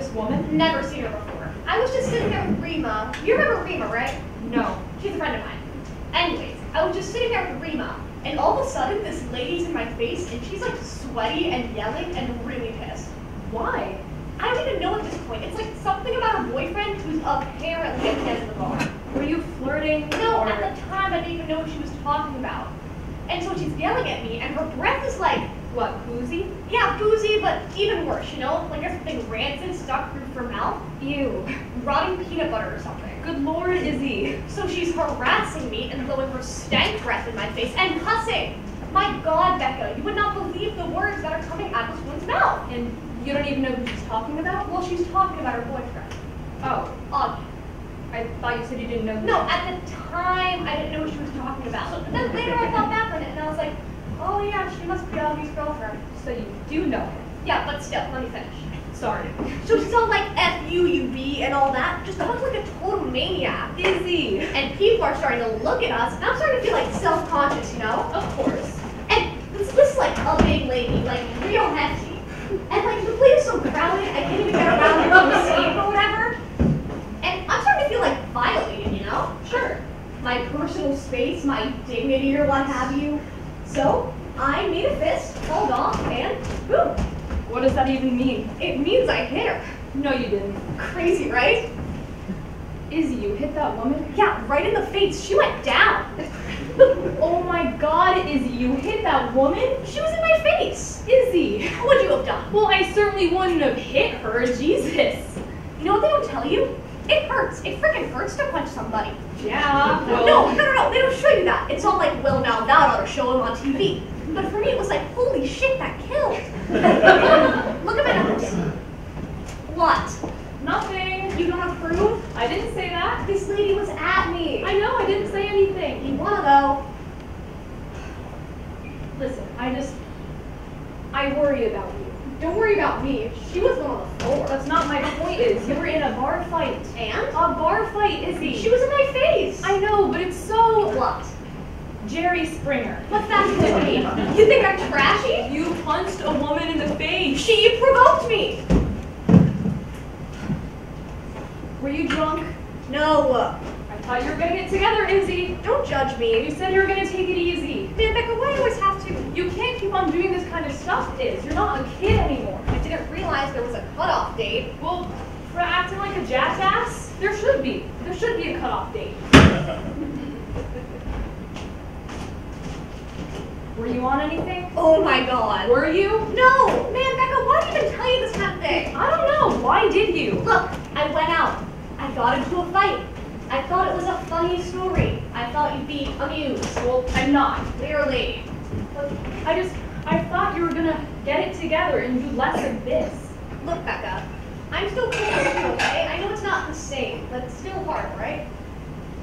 this woman? Never seen her before. I was just sitting there with Rima. You remember Rima, right? No. She's a friend of mine. Anyways, I was just sitting there with Rima, and all of a sudden this lady's in my face, and she's like sweaty and yelling and really pissed. Why? I don't even know at this point. It's like something about her boyfriend who's apparently at the bar. Were you flirting? No, or... at the time I didn't even know what she was talking about. And so she's yelling at me, and her breath is like, What, boozy? yeah, boozy, but even worse, you know? Like there's something rancid stuck through her mouth. Ew. Rotting peanut butter or something. Good Lord, Izzy. So she's harassing me and blowing her stank breath in my face and cussing. My God, Becca, you would not believe the words that are coming out of this woman's mouth. And you don't even know who she's talking about? Well, she's talking about her boyfriend. Oh, Augie. I thought you said you didn't know who. No, at the time, I didn't know what she was talking about. So then later I felt bad for it, and I was like, oh yeah, she must be Augie's girlfriend. So you do know her. Yeah, but still, let me finish. Sorry. So she's all like, F you, you B, and all that. Just talks like a total maniac. Izzy. And people are starting to look at us, and I'm starting to feel like self-conscious, you know? Of course. And this is like a big lady, like real hefty. And like the place is so crowded, I can't even get around it from the seat or whatever. And I'm starting to feel like violated, you know? Sure. My personal space, my dignity or what have you. So I made a fist, held off, and boom. What does that even mean? It means I hit her. No, you didn't. Crazy, right? Izzy, you hit that woman? Yeah, right in the face. She went down. Oh my God, Izzy, you hit that woman? She was in my face. Izzy. What would you have done? Well, I certainly wouldn't have hit her, Jesus. You know what they don't tell you? It hurts. It freaking hurts to punch somebody. Yeah, well... No. They don't show you that. It's all like, well, now that ought to show him on TV. But for me, it was like, holy shit, that killed. Look at my nose. What? Nothing. You don't approve? I didn't say that. This lady was at me. I know, I didn't say anything. You wanna go? Listen, I worry about you. Don't worry about me. She was on the floor. That's not my point, is you were in a bar fight. And? A bar fight, Izzy. She was in my face. I know, but it's so... What? Jerry Springer. What's that to me? You think I'm trashy? You punched a woman in the face. She provoked me. Were you drunk? No. I thought you were getting it together, Izzy. Don't judge me. You said you were going to take it easy. Man, Becca, why do you always have to? You can't keep on doing this kind of stuff, Iz. You're not a kid anymore. I didn't realize there was a cutoff date. Well, for acting like a jackass, there should be. There should be a cutoff date. Were you on anything? Oh my God. Were you? No! Man, Becca, why do you even tell you this kind of thing? I don't know. Why did you? Look, I went out. I got into a fight. I thought it was a funny story. I thought you'd be amused. Well, I'm not. Clearly. But I thought you were gonna get it together and do less of this. Look, Becca, I'm still cool with you, okay? I know it's not the same, but it's still hard, right?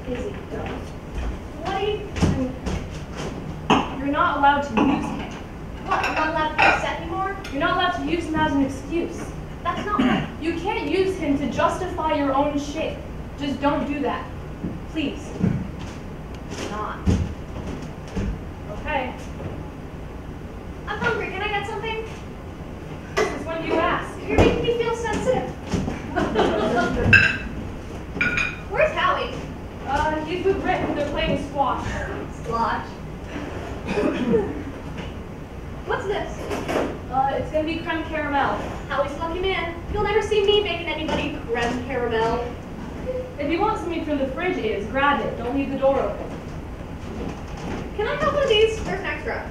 Izzy, don't. What do you... You're not allowed to use him. What, I'm not allowed to be upset anymore? You're not allowed to use him as an excuse. That's not right. You can't use him to justify your own shit. Just don't do that. Please. Not. Okay. I'm hungry. Can I get something? This is when you ask. You're making me feel sensitive. Where's Howie? He's with Rick and they're playing squash. Squash. What's this? It's gonna be creme caramel. Howie's a lucky man. You'll never see me making anybody creme caramel. If you want something from the fridge, grab it. Don't leave the door open. Can I have one of these? There's an extra.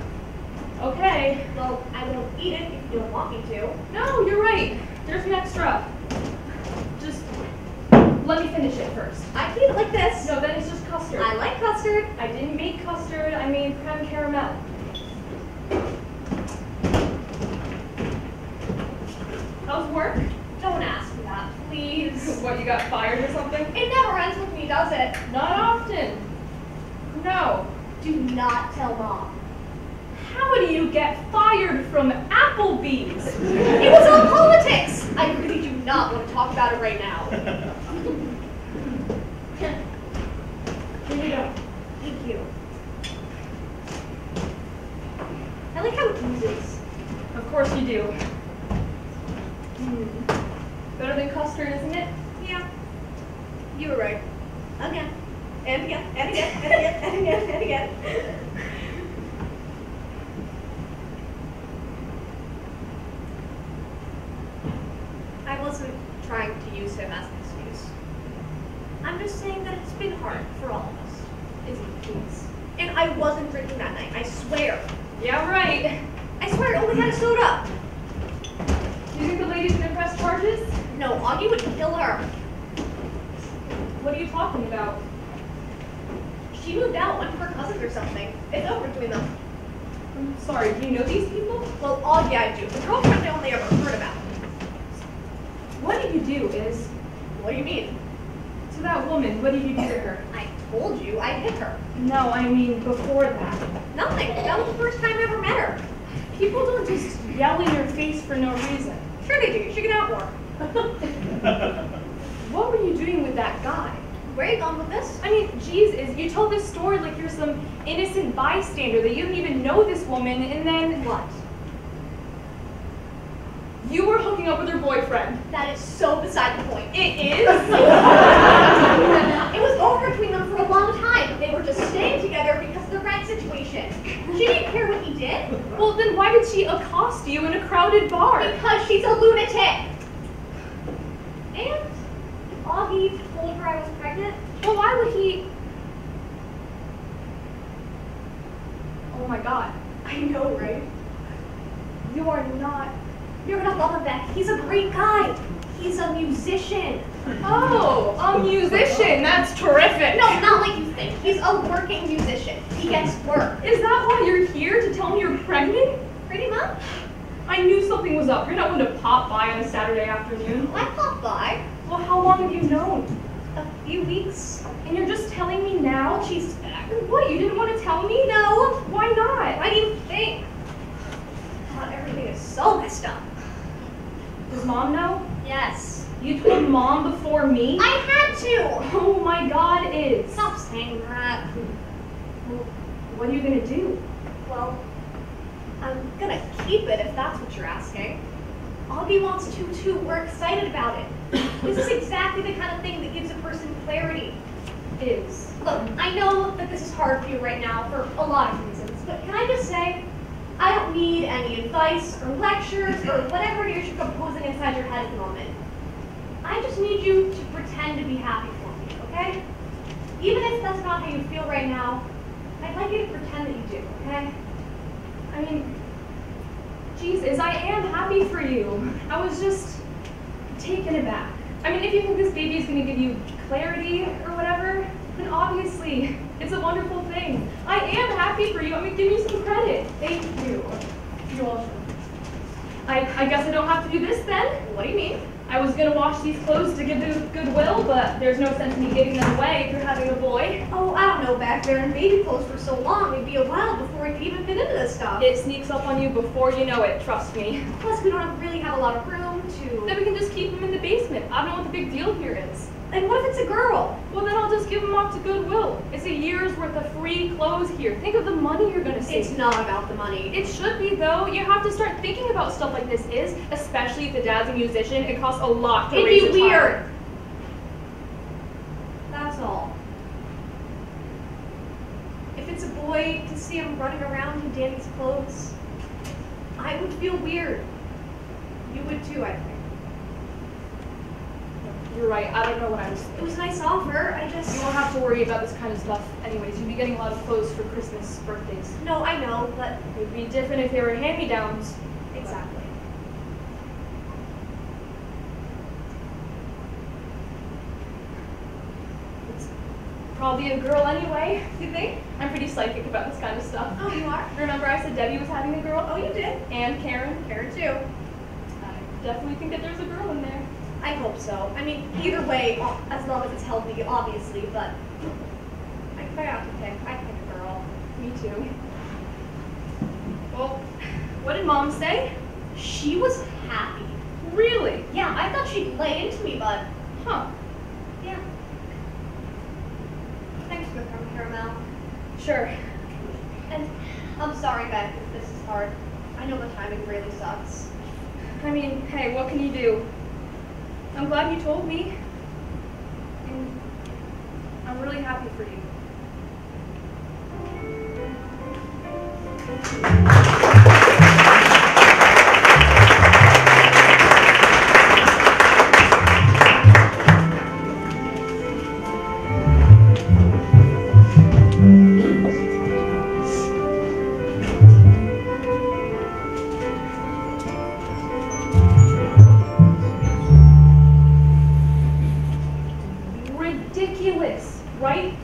Okay. Well, I won't eat it if you don't want me to. No, you're right. There's an extra. Just let me finish it first. I can eat it like this. No, then it's just custard. I like custard. I didn't make custard. I made creme caramel. How's work? Don't ask me that, please. What, you got fired or something? It never ends with me, does it? Not often. No. Do not tell Mom. How do you get fired from Applebee's? It was all politics! I really do not want to talk about it right now. Here you go. Thank you. I like how it oozes. Of course you do. Better than Again. And again, and again, and again, and again, and again. I wasn't trying to use him as an excuse. I'm just saying that it's been hard for all of us. Isn't it, please? And I wasn't drinking that night, I swear. Yeah, right. I swear I only had a soda. Do you think the lady's gonna press charges? No, Augie would kill her. What are you talking about? She moved out, went to her cousins or something. It's over between them. I'm sorry, do you know these people? Well, Augie I do. The girlfriend I only ever heard about. What did you do, Iz? What do you mean? To that woman, what did you do to her? I told you I hit her. No, I mean before that. Nothing. That was the first time I ever met her. People don't just yell in your face for no reason. Sure they do. You should get out more. What were you doing with that guy? Where are you going with this? I mean, geez, Iz, you told this story like you're some innocent bystander, that you don't even know this woman, and then... What? You were hooking up with her boyfriend. That is so beside the point. It is? It was over between them for a long time. They were just staying together because of the rent situation. She didn't care what he did. Well, then why did she accost you in a crowded bar? Because she's a lunatic. And Augie told her I was pregnant. Well, why would he... Oh my god. I know, right? You are not... You're gonna love him, Beck. He's a great guy. He's a musician. Oh, a musician. That's terrific. No, not like you think. He's a working musician. He gets work. Is that why you're here, to tell me you're pregnant? Pretty much. I knew something was up. You're not going to pop by on a Saturday afternoon. I popped by. Well, how long have you known? A few weeks. And you're just telling me now? Oh, she's back. What, you didn't want to tell me? No. Why not? Why do you think? God, everything is so messed up. Does Mom know? Yes. You told Mom before me? I had to. Oh my god, Iz. Stop saying that. Well, what are you going to do? Well, I'm gonna keep it if that's what you're asking. Augie wants to too. We're excited about it. This is exactly the kind of thing that gives a person clarity. Iz. Look, I know that this is hard for you right now for a lot of reasons, but can I just say, I don't need any advice or lectures or whatever it is you're composing inside your head at the moment. I just need you to pretend to be happy for me, okay? Even if that's not how you feel right now, I'd like you to pretend that you do, okay? I mean, geez, Iz, I am happy for you. I was just taken aback. I mean, if you think this baby is going to give you clarity or whatever, then obviously it's a wonderful thing. I am happy for you. I mean, give me some credit. Thank you. You're welcome. I guess I don't have to do this then? What do you mean? I was going to wash these clothes to give the goodwill, but there's no sense in me giving them away if you're having a boy. Oh, I don't know, back there in baby clothes for so long, it'd be a while before we could even fit into this stuff. It sneaks up on you before you know it, trust me. Plus, we don't really have a lot of room to... Then we can just keep them in the basement. I don't know what the big deal here is. And what if it's a girl? Well, then I'll just give them off to Goodwill. It's a year's worth of free clothes here. Think of the money you're gonna save. It's not about the money. It should be, though. You have to start thinking about stuff like this, especially if the dad's a musician. It costs a lot to raise a It'd be weird. child. That's all. If it's a boy, to see him running around in Danny's clothes, I would feel weird. You would too, I think. You're right. I don't know what I was It thinking. was a nice offer, I just... You won't have to worry about this kind of stuff anyways. You'd be getting a lot of clothes for Christmas, birthdays. No, I know, but... It would be different if they were hand-me-downs. Exactly. It's probably a girl anyway. You think? I'm pretty psychic about this kind of stuff. Oh, you are? Remember I said Debbie was having a girl? Oh, you did? And Karen. Karen too. I definitely think that there's a girl in there. I hope so. I mean, either way, as long as it's healthy, obviously, but... If I have to pick, I'd pick a girl. Me too. Well, what did Mom say? She was happy. Really? Yeah, I thought she'd lay into me, but... Huh. Yeah. Thanks for coming, Caramel. Sure. And I'm sorry, Beck, if this is hard. I know the timing really sucks. I mean, hey, what can you do? I'm glad you told me. And I'm I'm really happy for you. Ridiculous, right?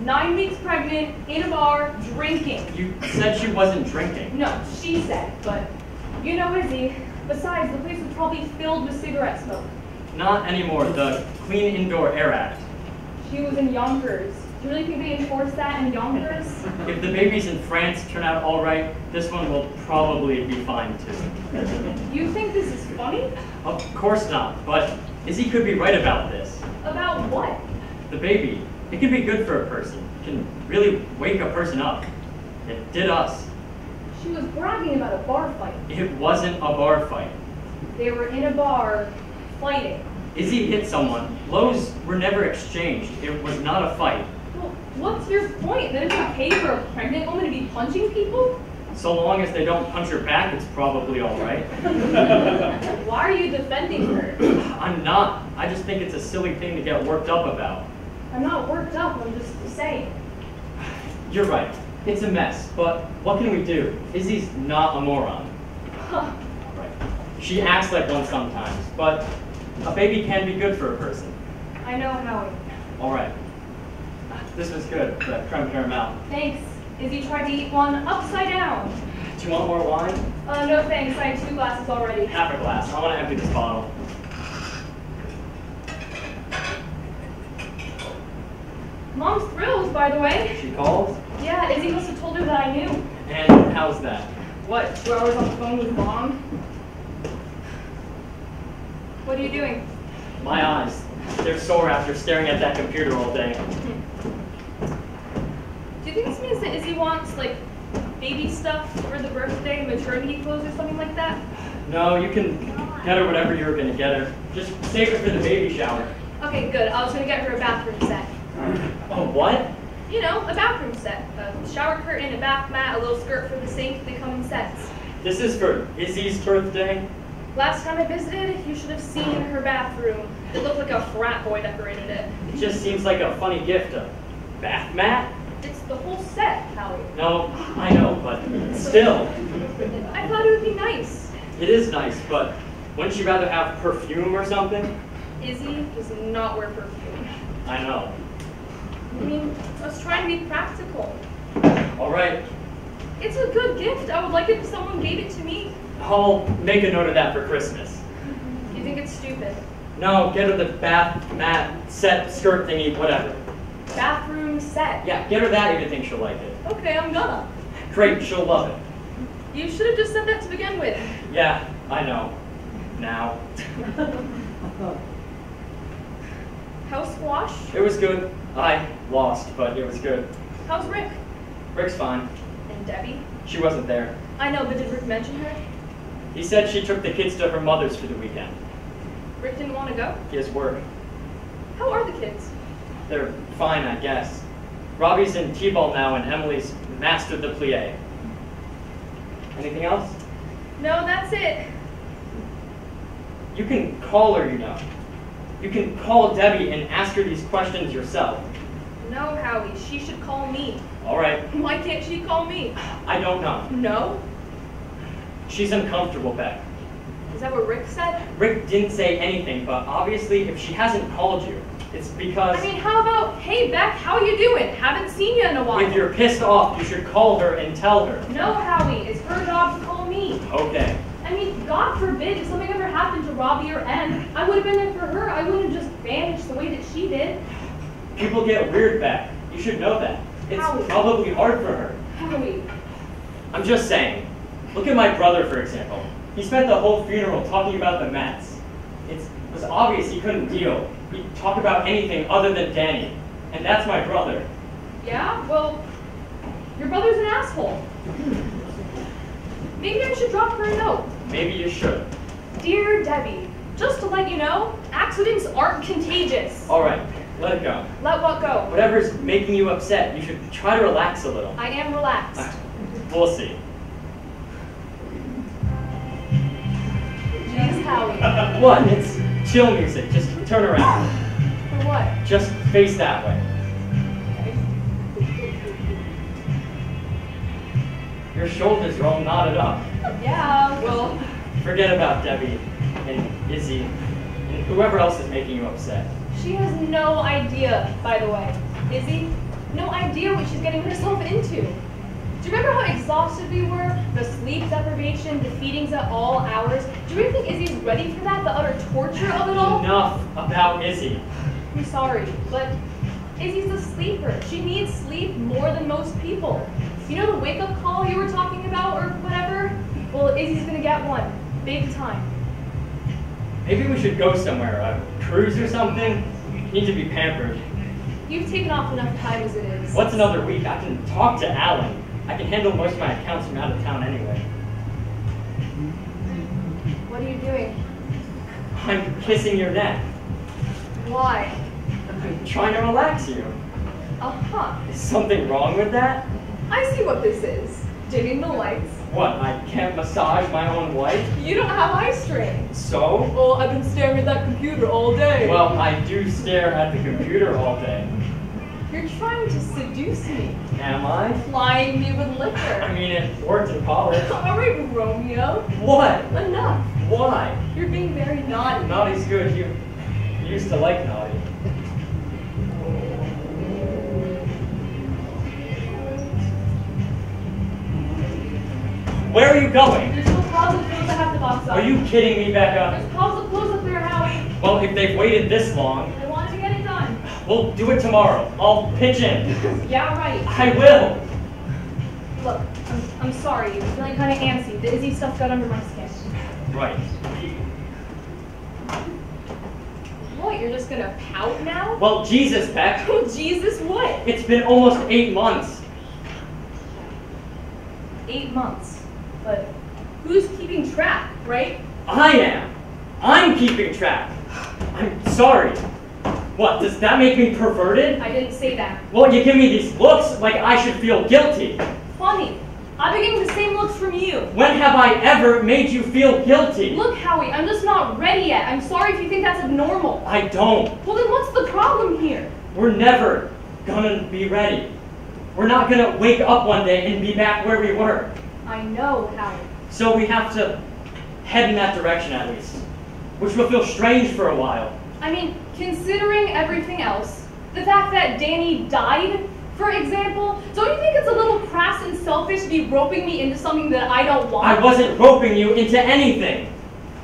9 weeks pregnant, in a bar, drinking. You said she wasn't drinking. No, she said, but you know Izzy. Besides, the place was probably filled with cigarette smoke. Not anymore. The Clean Indoor Air Act. She was in Yonkers. Do you really think they enforce that in Yonkers? If the babies in France turn out all right, this one will probably be fine too. You think this is funny? Of course not, but Izzy could be right about this. About what? The baby, it can be good for a person. It can really wake a person up. It did us. She was bragging about a bar fight. It wasn't a bar fight. They were in a bar, fighting. Izzy hit someone. Blows were never exchanged. It was not a fight. Well, what's your point? That it's okay for a pregnant woman to be punching people? So long as they don't punch her back, it's probably all right. Why are you defending her? I'm not. I just think it's a silly thing to get worked up about. I'm not worked up, I'm just saying. You're right. It's a mess, but what can we do? Izzy's not a moron. Huh. Right. She acts like one sometimes, but a baby can be good for a person. I know, Howie. All right. This was good, the creme caramel. Thanks. Izzy tried to eat one upside down. Do you want more wine? No thanks, I had 2 glasses already. Half a glass. I want to empty this bottle. Mom's thrilled, by the way. She called? Yeah, Izzy must have told her that I knew. And how's that? What, 2 hours on the phone with Mom? What are you doing? My eyes. They're sore after staring at that computer all day. Do you think this means that Izzy wants, like, baby stuff for the birthday, maternity clothes or something like that? No, you can get her whatever you were going to get her. Just save it for the baby shower. Okay, good. I was going to get her a bathroom set. Oh, what? You know, a bathroom set. A shower curtain, a bath mat, a little skirt for the sink. They come in sets. This is for Izzy's birthday? Last time I visited, you should have seen her bathroom. It looked like a frat boy decorated it. It just seems like a funny gift. A bath mat? It's the whole set, Howie. No, I know, but still. I thought it would be nice. It is nice, but wouldn't you rather have perfume or something? Izzy does not wear perfume. I know. I mean, I was trying to be practical. All right, It's a good gift. I would like it if someone gave it to me. I'll make a note of that for Christmas. You think it's stupid? No, get her the bath mat, set, skirt thingy, whatever. Bathroom set. Yeah, get her that if you think she'll like it. Okay, I'm gonna. Great, she'll love it. You should have just said that to begin with. Yeah, I know. Now. How's squash? It was good. I lost, but it was good. How's Rick? Rick's fine. And Debbie? She wasn't there. I know, but did Rick mention her? He said she took the kids to her mother's for the weekend. Rick didn't want to go? He has work. How are the kids? They're fine, I guess. Robbie's in T-ball now, and Emily's mastered the plie. Anything else? No, that's it. You can call her, you know. You can call Debbie and ask her these questions yourself. No, Howie, she should call me. All right. Why can't she call me? I don't know. No? She's uncomfortable, Beck. Is that what Rick said? Rick didn't say anything, but obviously if she hasn't called you, it's because... I mean, how about, hey, Beck, how you doing? Haven't seen you in a while. If you're pissed off, you should call her and tell her. No, Howie, it's her job to call me. Okay. I mean, God forbid, if something ever happened to Robbie or Em, I would have been there for her. I wouldn't have just vanished the way that she did. People get weird, Beck. You should know that. It's Howie. probably hard for her. Howie. I'm just saying. Look at my brother, for example. He spent the whole funeral talking about the Mets. It was obvious he couldn't deal. He'd talk about anything other than Danny. And that's my brother. Yeah? Well, your brother's an asshole. Maybe I should drop her a note. Maybe you should. Dear Debbie, just to let you know, accidents aren't contagious. All right. let it go. Let what go? Whatever's making you upset, you should try to relax a little. I am relaxed. We'll see. Jeez, Howie. What? It's chill music. Just turn around. For what? Just face that way. Your shoulders are all knotted up. Yeah, well, Forget about Debbie and Izzy and whoever else is making you upset. she has no idea, by the way. Izzy, no idea what she's getting herself into. Do you remember how exhausted we were? The sleep deprivation, the feedings at all hours. Do you really think Izzy's ready for that? The utter torture of it all? Enough about Izzy. I'm sorry, but Izzy's a sleeper. She needs sleep more than most people. You know the wake-up call you were talking about or whatever? Well, Izzy's gonna get one. Big time. Maybe we should go somewhere, a cruise or something? You need to be pampered. You've taken off enough time as it is. What's another week? I can talk to Alan. I can handle most of my accounts from out of town anyway. What are you doing? I'm kissing your neck. Why? I'm trying to relax you. Uh-huh. Is something wrong with that? I see what this is. Dimming the lights. What, I can't massage my own wife? You don't have eye strain. So? Well, I've been staring at that computer all day. Well, I do stare at the computer all day. You're trying to seduce me. Am I? Flying me with liquor. I mean, it worked in college. All right, Romeo. What? Enough. Why? You're being very naughty. Naughty's good. You used to like naughty. Where are you going? There's no closet clothes I have to box up. Are you kidding me, Becca? There's closet clothes up there, Howie. Well, if they've waited this long, I wanted to get it done. we'll do it tomorrow. I'll pitch in. Yeah, right. I will. Look, I'm sorry. I'm feeling kind of antsy. The Izzy stuff got under my skin. Right. What, you're just gonna pout now? Well, Jesus, Beck. Oh, Jesus, what? It's been almost 8 months. 8 months. But who's keeping track, right? I am. I'm keeping track. I'm sorry. What, does that make me perverted? I didn't say that. Well, you give me these looks like I should feel guilty. Funny. I've been getting the same looks from you. When have I ever made you feel guilty? Look, Howie, I'm just not ready yet. I'm sorry if you think that's abnormal. I don't. Well, then what's the problem here? We're never gonna be ready. We're not gonna wake up one day and be back where we were. I know, Howie. So we have to head in that direction at least, which will feel strange for a while. I mean, considering everything else, the fact that Danny died, for example, don't you think it's a little crass and selfish to be roping me into something that I don't want? I wasn't roping you into anything.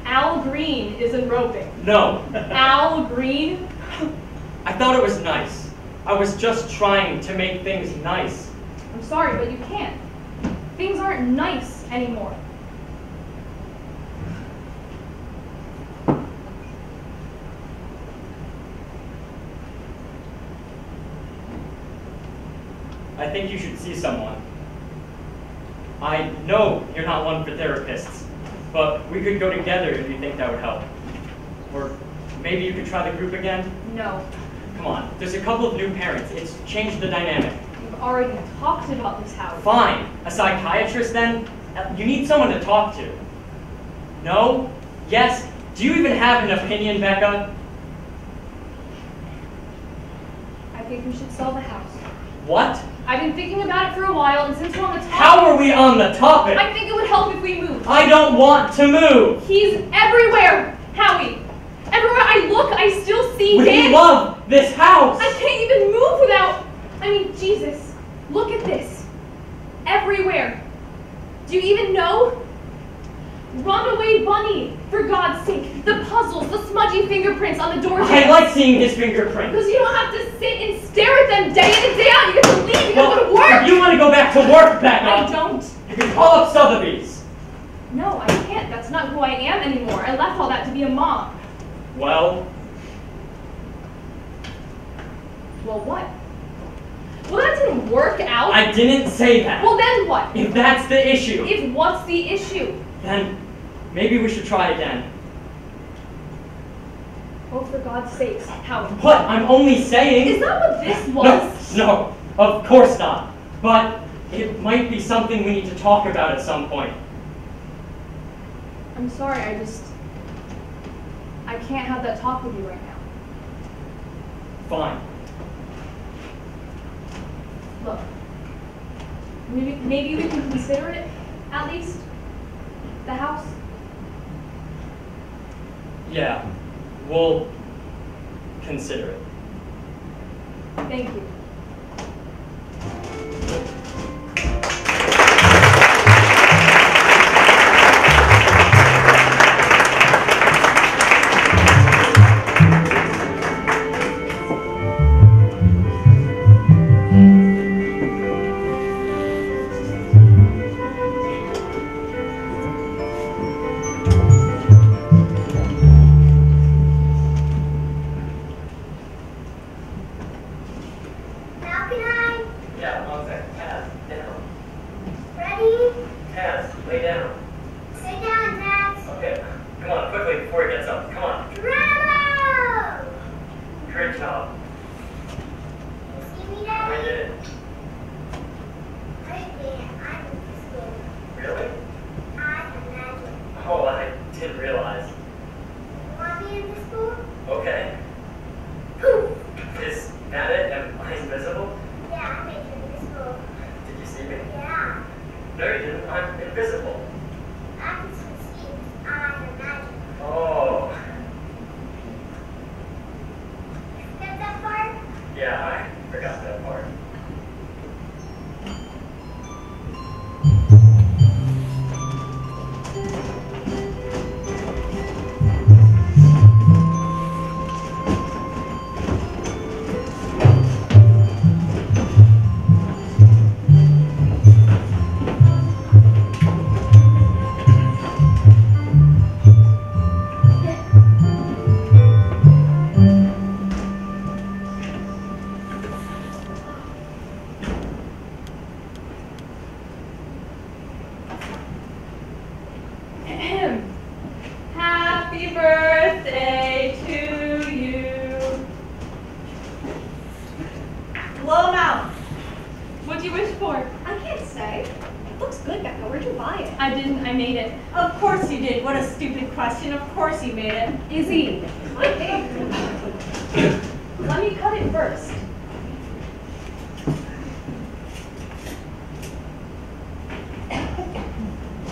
Al Green isn't roping. No. Al Green? I thought it was nice. I was just trying to make things nice. I'm sorry, but you can't. Things aren't nice anymore. I think you should see someone. I know you're not one for therapists, but we could go together if you think that would help. Or maybe you could try the group again? No. Come on, there's a couple of new parents. It's changed the dynamic. We've already talked about this, Howard. Fine. A psychiatrist then? You need someone to talk to. No? Yes? Do you even have an opinion, Becca? I think we should sell the house. What? I've been thinking about it for a while, and since we're on the topic... How are we on the topic? I think it would help if we moved. I don't want to move. He's everywhere, Howie. Everywhere I look, I still see We Dan. love this house. I can't even move without... I mean, Jesus, look at this. Everywhere. Do you even know? Runaway bunny, for God's sake. The puzzles, the smudgy fingerprints on the door jambs. I like seeing his fingerprints. Because you don't have to sit and stare at them day in and day out. You get to leave, you Well, gotta go to work. if you want to go back to work, Becca, I don't. you can call up Sotheby's. No, I can't. That's not who I am anymore. I left all that to be a mom. Well, What? Well, that didn't work out. I didn't say that. Well, then what? If that's the issue, If what's the issue? then maybe we should try again. Oh, for God's sakes, Howie. What? I'm only saying... Is that what this was? No, of course not. But it might be something we need to talk about at some point. I'm sorry, I can't have that talk with you right now. Fine. Look, maybe we can consider it, at least. The house. Yeah, we'll consider it. Thank you.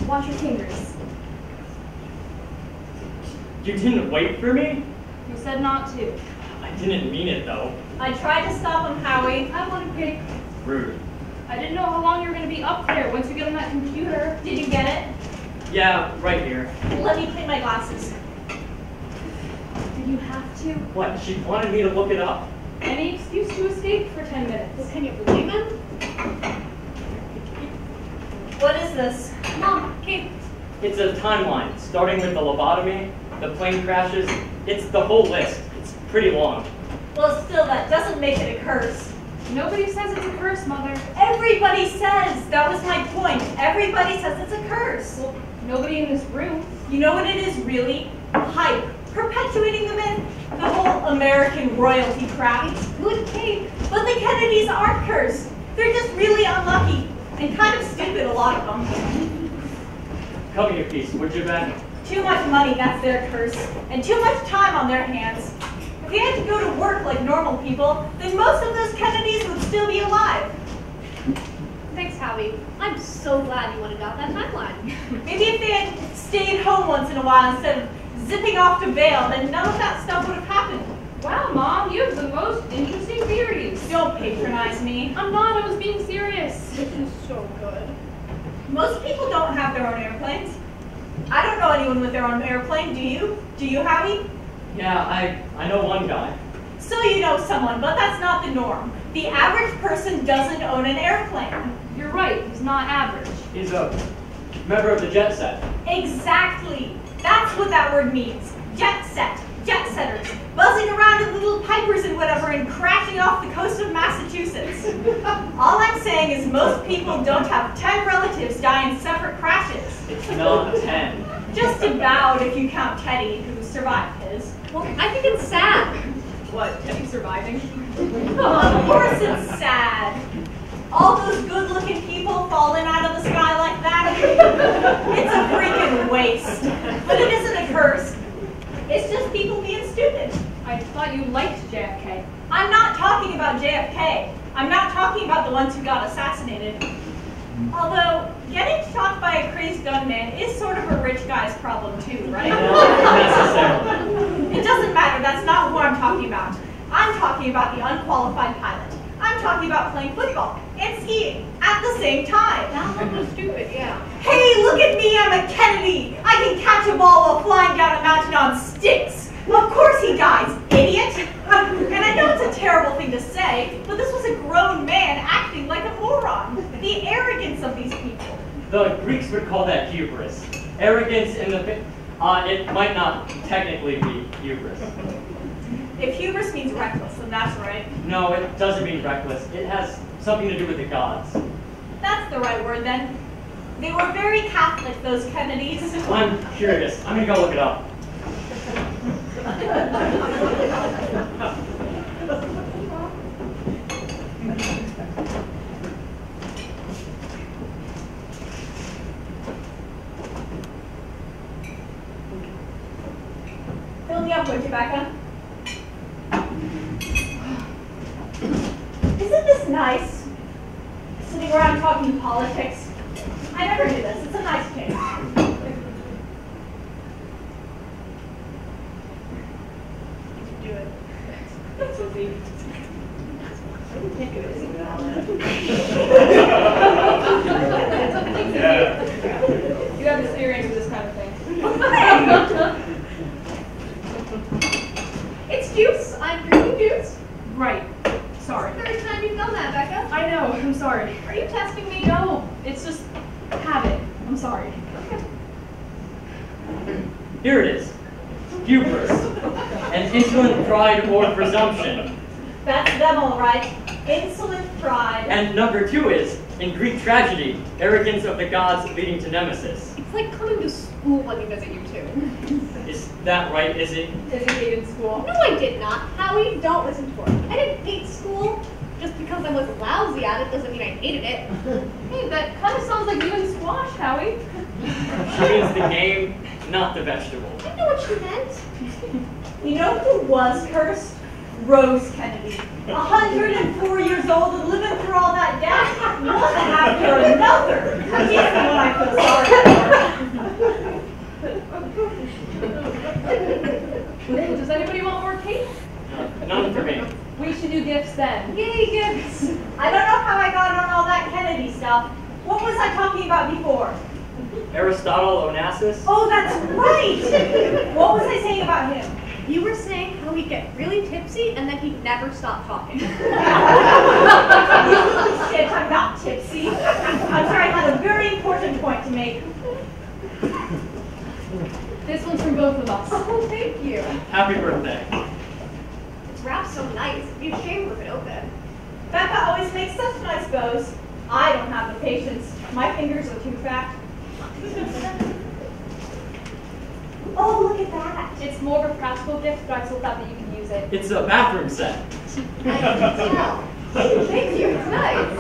Watch your fingers. You didn't wait for me? You said not to. I didn't mean it, though. I tried to stop him, Howie. I want a cake. Rude. I didn't know how long you were going to be up there once you get on that computer. Did you get it? Yeah, right here. Let me clean my glasses. Did you have to? What? She wanted me to look it up. Any excuse to escape for 10 minutes. Well, can you believe him? What is this? Mom, Kate. It's a timeline, starting with the lobotomy, the plane crashes. It's the whole list. It's pretty long. Well, still, that doesn't make it a curse. Nobody says it's a curse, Mother. Everybody says. That was my point. Everybody says it's a curse. Well, nobody in this room. You know what it is, really? Hype. Perpetuating the myth. The whole American royalty crap. It's good, Kate. But the Kennedys aren't cursed. They're just really unlucky. And kind of stupid, a lot of them. Cut me a piece, would you, Ben? Too much money, that's their curse. And too much time on their hands. If they had to go to work like normal people, then most of those Kennedys would still be alive. Thanks, Howie. I'm so glad you went and got that timeline. Maybe if they had stayed home once in a while instead of zipping off to bail, then none of that stuff would have happened. Wow, Mom, you have the most interesting theories. Don't patronize me. I'm not, I was being serious. This is so good. Most people don't have their own airplanes. I don't know anyone with their own airplane, do you? Do you, Howie? Yeah, I know one guy. So you know someone, but that's not the norm. The average person doesn't own an airplane. You're right, he's not average. He's a member of the jet set. Exactly. That's what that word means. Jet set. Jet setters. Buzzing around in little pipers and whatever and crashing off the coast of Massachusetts. All I'm saying is most people don't have 10 relatives die in separate crashes. It's not 10. Just about if you count Teddy, who survived it. is. Well, I think it's sad. What, Teddy surviving? Of course it's sad. All those good-looking people falling out of the sky like that. It's a freaking waste. But it isn't a curse. It's just people being stupid. I thought you liked JFK. I'm not talking about JFK. I'm not talking about the ones who got assassinated. Although, getting shot by a crazed gunman is sort of a rich guy's problem too, right? Necessarily. It doesn't matter, that's not who I'm talking about. I'm talking about the unqualified pilot. I'm talking about playing football and skiing at the same time. That was stupid, yeah. Hey, look at me, I'm a Kennedy! I can catch a ball while flying down a mountain on sticks! Of course he dies, idiot! And I know it's a terrible thing to say, but this was a grown man acting like a moron. The arrogance of these people. The Greeks would call that hubris. Arrogance in the... it might not technically be hubris. If hubris means reckless, then that's right. No, it doesn't mean reckless. It has something to do with the gods. That's the right word then. They were very Catholic, those Kennedys. I'm curious. I'm gonna go look it up. Fill me up, would you, Becca? Isn't this nice? Sitting around talking politics. I never do this. It's a nice change. Do it. That's so deep. You can't do it. You have experience with this kind of thing. It's juice. I'm drinking juice. Right. Sorry. Third time you've done that, Becca. I know, I'm sorry. Are you testing me? No, it's just habit. I'm sorry. Here it is. Hubris. An insolent pride or presumption. That's them all right. Insolent pride. And number 2 is, in Greek tragedy, arrogance of the gods leading to nemesis. It's like coming to school when we visit you two. Is that right, Izzy? Izzy hated school. No, I did not. Howie, don't listen to her. I didn't hate school. Just because I was lousy at it doesn't mean I hated it. Hey, that kind of sounds like you and squash, Howie. She means the game, not the vegetable. I know what she meant. You know who was cursed? Rose Kennedy. 104 years old and living through all that death, one after another. He's the one I feel sorry for. Does anybody want more cake? None for me. We should do gifts then. Yay, gifts! I don't know how I got on all that Kennedy stuff. What was I talking about before? Aristotle Onassis? Oh, that's right! What was I saying about him? You were saying how he'd get really tipsy and then he'd never stop talking. You little shit, I'm not tipsy. I'm sorry, I had a very important point to make. This one's from both of us. Oh, thank you. Happy birthday. It's wrapped so nice, it'd be a shame to rip it open. Becca always makes such nice bows. I don't have the patience. My fingers are too fat. Oh, look at that. It's more of a practical gift, but I still thought that you could use it. It's a bathroom set. I can tell. Thank you, it's nice.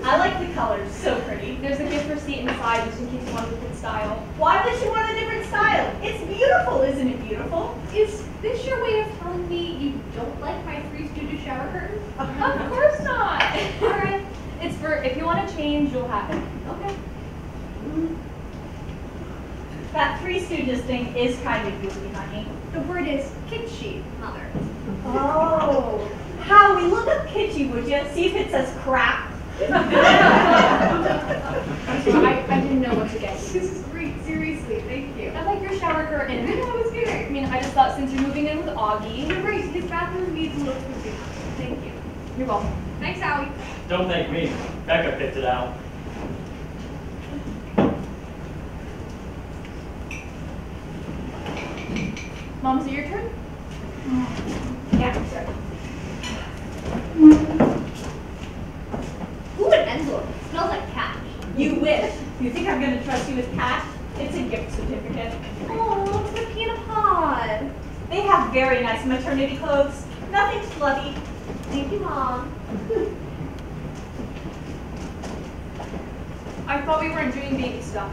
I like the colors, so pretty. There's a gift receipt inside just in case you want a different style. Why would you want a different style? It's beautiful, isn't it beautiful? Is this your way of telling me you don't like my 3 Stooges shower curtain? Of course not. All right. It's for, if you want to change, you'll have it. Okay. That 3 Stooges thing is kind of goofy, honey. The word is kitschy, Mother. Oh. Howie, look up kitschy, would you? See if it says crap. I didn't know what to get. This is great, seriously, thank you. I like your shower curtain. I know, it's good. I mean, I just thought since you're moving in with Augie. You're right, his bathroom needs a little cooking. Thank you. You're welcome. Thanks, Howie. Don't thank me. Becca picked it out. Mom, is it your turn? Yeah, sure. Ooh, an envelope. It smells like cash. You wish. You think I'm going to trust you with cash? It's a gift certificate. Oh, it's a piano pod. They have very nice maternity clothes. Nothing slutty. Thank you, Mom. I thought we weren't doing baby stuff.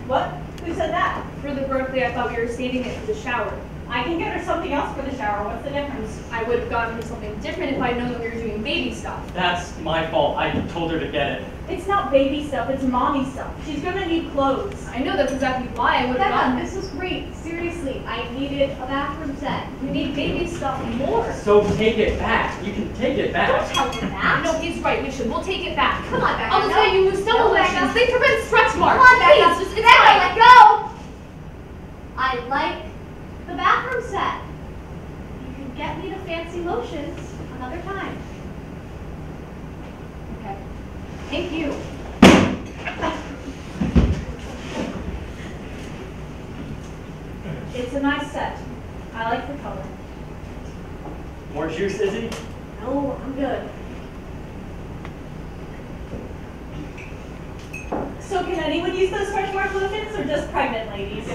What? Who said that? For the birthday, I thought we were saving it for the shower. I can get her something else for the shower. What's the difference? I would have gotten her something different if I'd known that we were doing baby stuff. That's my fault. I told her to get it. It's not baby stuff, it's mommy stuff. She's gonna need clothes. I know that's exactly why I would have gotten Becca, this was great. Seriously, I needed a bathroom set. We need baby stuff more. So take it back. You can take it Don't back. tell him that. No, he's right. We should. We'll take it back. Come on, Becca. I'll just tell you, use stumble No, Becca. lessons. They prevent stretch marks. Come on, Becca. Please, just, it's Becca, fine. let go. I like the bathroom set. You can get me the fancy lotions another time. Okay. Thank you. It's a nice set. I like the color. More juice, Izzy? No, I'm good. So can anyone use those stretch mark lotions or just pregnant ladies?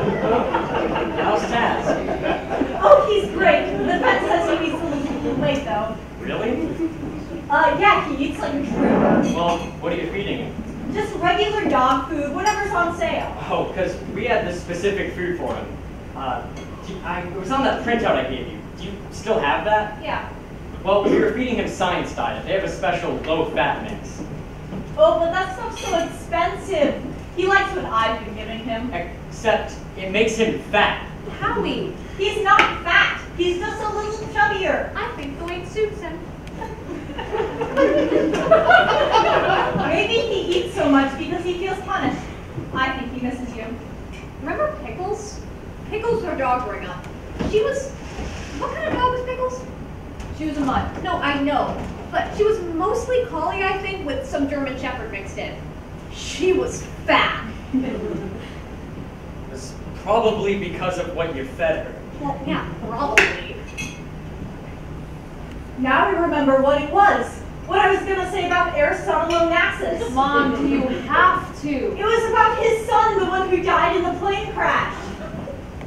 How's Taz? Oh, he's great. The vet says he needs to lose a little weight though. Really? Yeah, he eats like a true. Well, what are you feeding him? Just regular dog food, whatever's on sale. Oh, because we had this specific food for him. It was on that printout I gave you. Do you still have that? Yeah. Well, we were feeding him science diet. They have a special low-fat mix. Oh, but that stuff's so expensive. He likes what I've been giving him. Except it makes him fat. Howie, he's not fat. He's just a little chubbier. I think the weight suits him. Maybe he eats so much because he feels punished. I think he misses you. Remember Pickles? Pickles, our dog growing up. She was, what kind of dog was Pickles? She was a mutt. No, I know. But she was mostly collie, I think, with some German Shepherd mixed in. She was fat. It's probably because of what you fed her. Well, yeah, probably. Now I remember what it was. What I was going to say about Aristotle Onassis. Mom, do you have to? It was about his son, the one who died in the plane crash.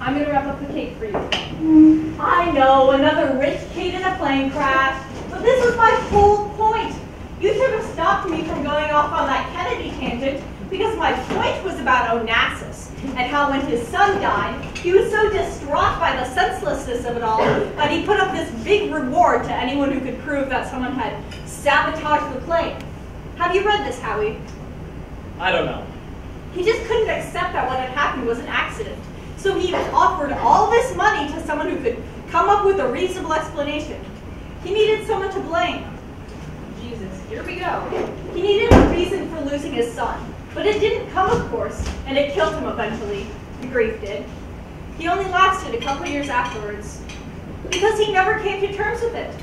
I'm gonna wrap up the cake for you. I know, another rich kid in a plane crash. But this was my whole point. You should have stopped me from going off on that Kennedy tangent because my point was about Onassis and how when his son died, he was so distraught by the senselessness of it all that he put up this big reward to anyone who could prove that someone had sabotaged the plane. Have you read this, Howie? I don't know. He just couldn't accept that what had happened was an accident. So he offered all this money to someone who could come up with a reasonable explanation. He needed someone to blame. Jesus, here we go. He needed a reason for losing his son. But it didn't come, of course, and it killed him eventually. The grief did. He only lasted a couple years afterwards. Because he never came to terms with it.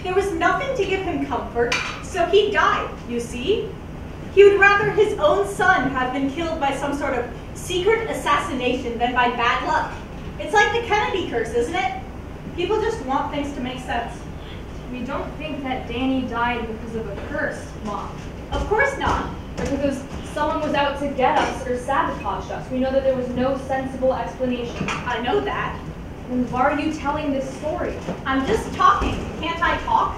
There was nothing to give him comfort, so he died, you see? He would rather his own son have been killed by some sort of secret assassination than by bad luck. It's like the Kennedy curse, isn't it? People just want things to make sense. We don't think that Danny died because of a curse, Mom. Of course not. Or because someone was out to get us or sabotage us. We know that there was no sensible explanation. I know that. Then why are you telling this story? I'm just talking. Can't I talk?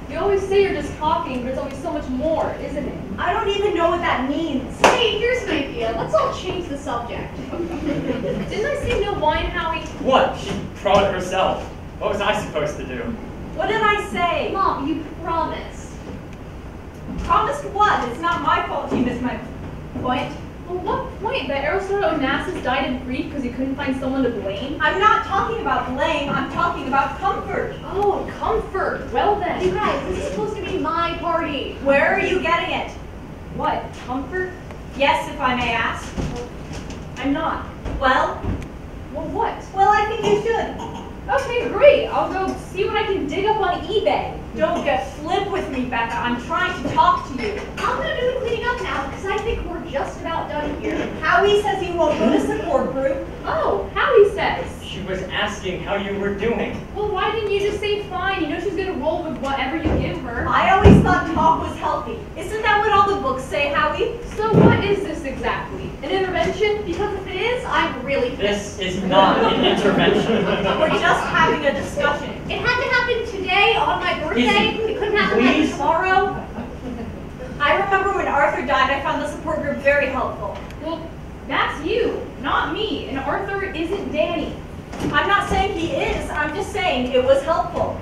You always say you're just talking, but there's always so much more, isn't it? I don't even know what that means. Hey, here's an idea. Let's all change the subject. Didn't I say no wine, Howie? What? She brought it herself. What was I supposed to do? What did I say? Mom, you promised. Promised what? It's not my fault you missed my point. Well, what point? That Aristotle Onassis died in grief because he couldn't find someone to blame? I'm not talking about blame, I'm talking about comfort. Oh, comfort. Well then. You guys, this is supposed to be my party. Where are you getting it? What? Comfort? Yes, if I may ask. I'm not. Well, Well, what? well, I think you should. Okay, great. I'll go see what I can dig up on eBay. Don't get flip with me, Becca. I'm trying to talk to you. I'm gonna do the cleaning up now because I think we're just about done here. Howie says he won't go to support group. Oh, Howie says. She was asking how you were doing. Well, why didn't you just say fine? You know she's gonna roll with whatever you give her. I always thought talk was healthy. Isn't that what all the books say, Howie? So what is this exactly? An intervention? Because if it is, I'm really pissed. This is not an intervention. We're just having a discussion. It had to happen today on my birthday. Izzy, It couldn't happen please. like tomorrow. I remember when Arthur died, I found the support group very helpful. Well, that's you, not me. And Arthur isn't Danny. I'm not saying he is, I'm just saying it was helpful.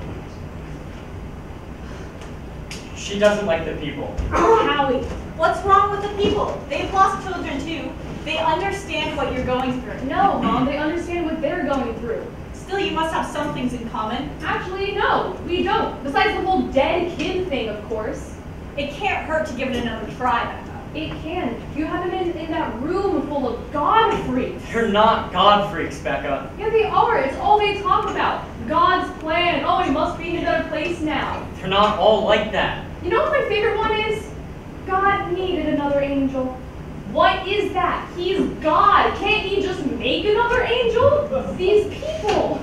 She doesn't like the people. Howie. What's wrong with the people? They've lost children too. They understand what you're going through. No, Mom, they understand what they're going through. Still, you must have some things in common. Actually, no, we don't. Besides the whole dead kid thing, of course. It can't hurt to give it another try, Becca. It can. You have them in that room full of God freaks. They're not God freaks, Becca. Yeah, they are. It's all they talk about. God's plan. Oh, he must be in a better place now. They're not all like that. You know what my favorite one is? God needed another angel. What is that? He's God. Can't he just make another angel? These people.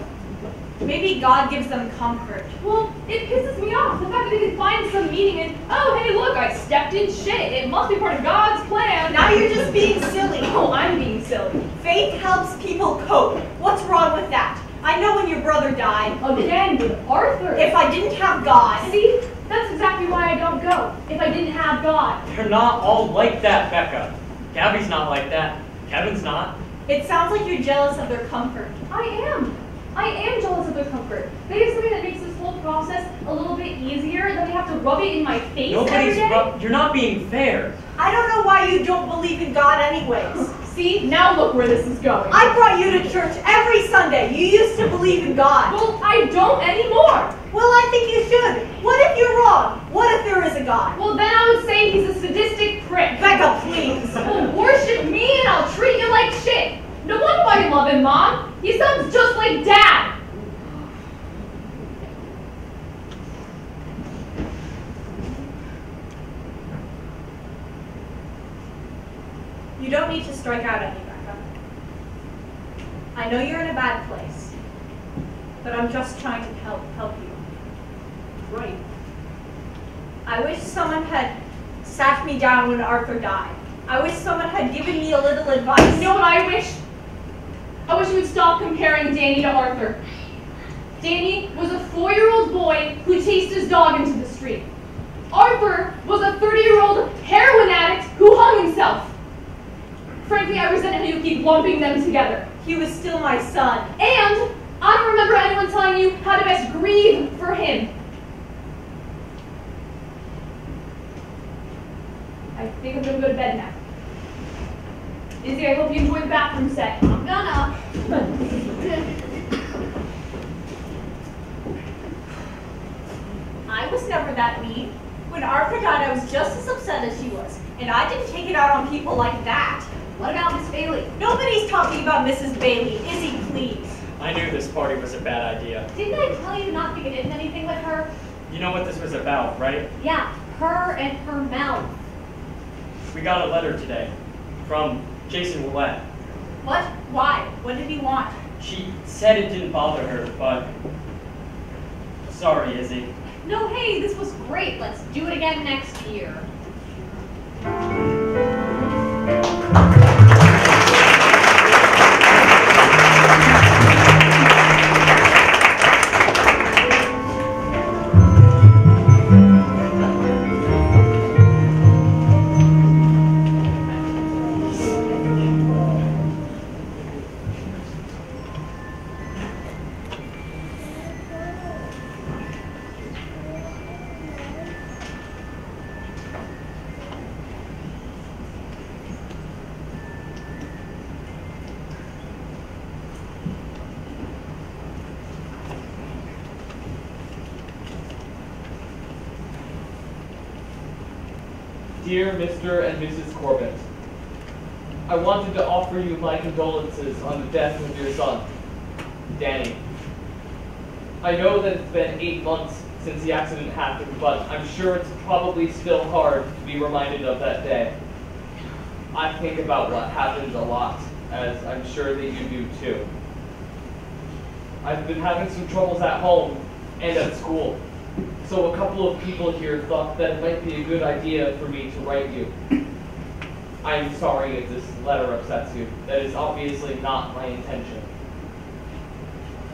Maybe God gives them comfort. Well, it pisses me off. The fact that they can find some meaning in, oh, hey, look, I stepped in shit. It must be part of God's plan. Now you're just being silly. Oh, I'm being silly. Faith helps people cope. What's wrong with that? I know when your brother died. Again, with Arthur. If I didn't have God. See? That's exactly why I don't go. If I didn't have God. They're not all like that, Becca. Gabby's not like that. Kevin's not. It sounds like you're jealous of their comfort. I am jealous of their comfort. They have something that makes this whole process a little bit easier, then they have to rub it in my face every day. You're not being fair. I don't know why you don't believe in God anyways. See, now look where this is going. I brought you to church every Sunday. You used to believe in God. Well, I don't anymore. Well, I think you should. What if you're wrong? What if there is a God? Well, then I would say he's a sadistic prick. Becca, please. Well, worship me and I'll treat you like shit. No wonder why you love him, Mom. He sounds just like Dad. You don't need to strike out at me, Becca. I know you're in a bad place, but I'm just trying to help you. Right. I wish someone had sat me down when Arthur died. I wish someone had given me a little advice. You know what I wish? I wish you would stop comparing Danny to Arthur. Danny was a 4-year-old boy who chased his dog into the street. Arthur was a 30-year-old heroin addict who hung himself. Frankly, I resent how you keep lumping them together. He was still my son. And I don't remember anyone telling you how to best grieve for him. I think I'm gonna go to bed now. Izzy, I hope you enjoy the bathroom set. I'm gonna. I was never that mean. When Arthur died, I was just as upset as she was. And I didn't take it out on people like that. What about Miss Bailey? Nobody's talking about Mrs. Bailey. Izzy, please. I knew this party was a bad idea. Didn't I tell you not to get into anything with her? You know what this was about, right? Yeah, her and her mouth. We got a letter today from Jason Willett. What? Why? What did he want? She said it didn't bother her, but... Sorry, Izzy. No, hey, this was great. Let's do it again next year. Dear Mr. and Mrs. Corbett, I wanted to offer you my condolences on the death of your son, Danny. I know that it's been 8 months since the accident happened, but I'm sure it's probably still hard to be reminded of that day. I think about what happened a lot, as I'm sure that you do too. I've been having some troubles at home and at school. So a couple of people here thought that it might be a good idea for me to write you. I'm sorry if this letter upsets you. That is obviously not my intention.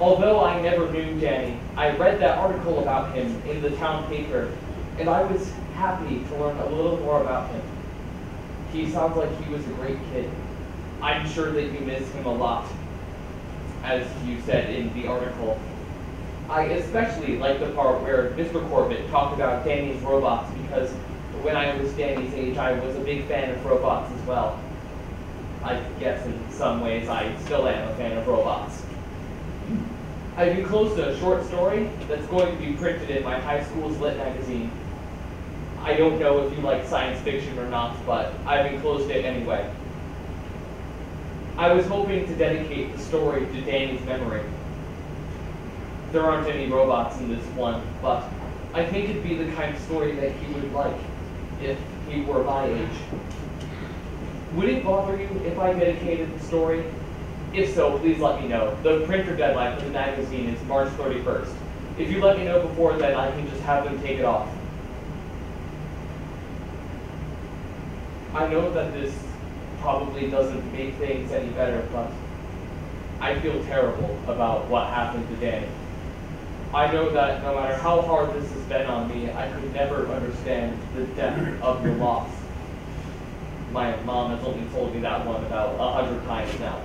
Although I never knew Danny, I read that article about him in the town paper, and I was happy to learn a little more about him. He sounds like he was a great kid. I'm sure that you miss him a lot, as you said in the article. I especially like the part where Mr. Corbett talked about Danny's robots, because when I was Danny's age, I was a big fan of robots as well. I guess in some ways I still am a fan of robots. I've enclosed a short story that's going to be printed in my high school's lit magazine. I don't know if you like science fiction or not, but I've enclosed it anyway. I was hoping to dedicate the story to Danny's memory. There aren't any robots in this one, but I think it'd be the kind of story that he would like if he were my age. Would it bother you if I dedicated the story? If so, please let me know. The printer deadline for the magazine is March 31st. If you let me know before then, I can just have them take it off. I know that this probably doesn't make things any better, but I feel terrible about what happened to Danny. I know that no matter how hard this has been on me, I could never understand the depth of your loss. My mom has only told me that one about 100 times now.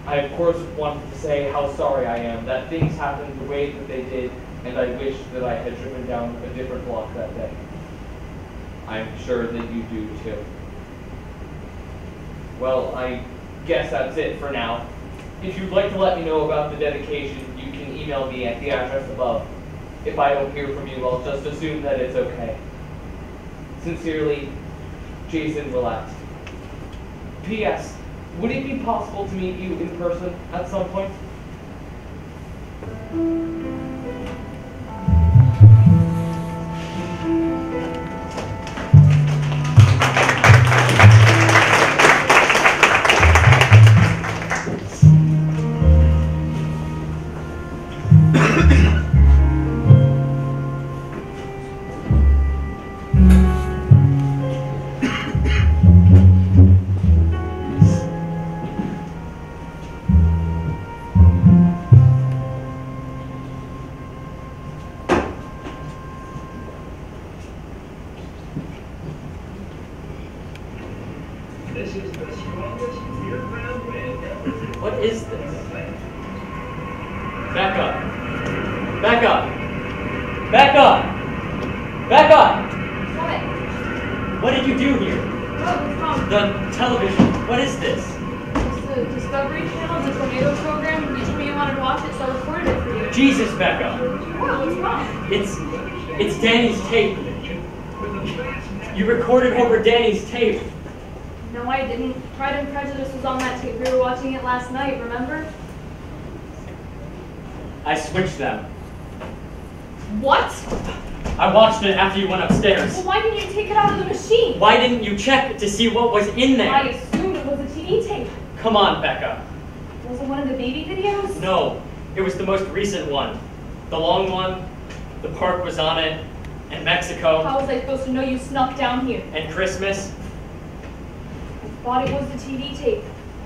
I, of course, wanted to say how sorry I am that things happened the way that they did, and I wish that I had driven down a different block that day. I'm sure that you do, too. Well, I guess that's it for now. If you'd like to let me know about the dedication, you can email me at the address above. If I don't hear from you, I'll just assume that it's okay. Sincerely, Jason Relaxed. P.S. Would it be possible to meet you in person at some point? What is this? Back up. Back up. Back up. Back up. What? What did you do here? Oh, what's wrong? The television. What is this? It's the Discovery Channel, the tornado program. You told me you wanted to watch it, so I recorded it for you. Jesus, Becca. Wow, what's wrong? It's Danny's tape. You recorded over Danny's tape. No, I didn't. Pride and Prejudice was on that tape. We were watching it last night, remember? I switched them. What? I watched it after you went upstairs. Well, why didn't you take it out of the machine? Why didn't you check to see what was in there? I assumed it was a TV tape. Come on, Becca. Was it one of the baby videos? No, it was the most recent one. The long one, the park was on it, and Mexico. How was I supposed to know you snuck down here? And Christmas. I thought it was the TV tape.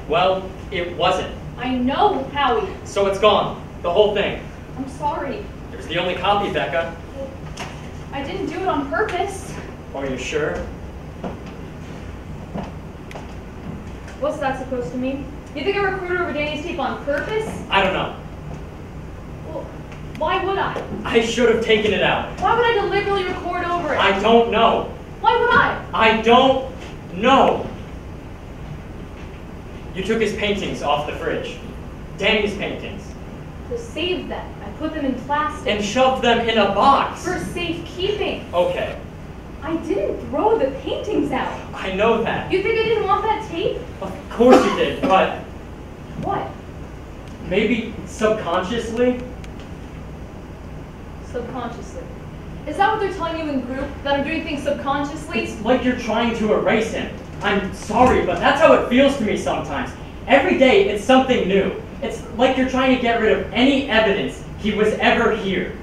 Well, it wasn't. I know, Howie. So it's gone. The whole thing. I'm sorry. It was the only copy, Becca. I didn't do it on purpose. Are you sure? What's that supposed to mean? You think I recorded over Danny's tape on purpose? I don't know. Well, why would I? I should have taken it out. Why would I deliberately record over it? I don't know. Why would I? I don't know. You took his paintings off the fridge. Danny's paintings. To save them. I put them in plastic. And shoved them in a box. For safekeeping. Okay. I didn't throw the paintings out. I know that. You think I didn't want that tape? Of course you did, but What? maybe subconsciously? Subconsciously. Is that what they're telling you in group? That I'm doing things subconsciously? It's like you're trying to erase him. I'm sorry, but that's how it feels to me sometimes. Every day, it's something new. It's like you're trying to get rid of any evidence he was ever here.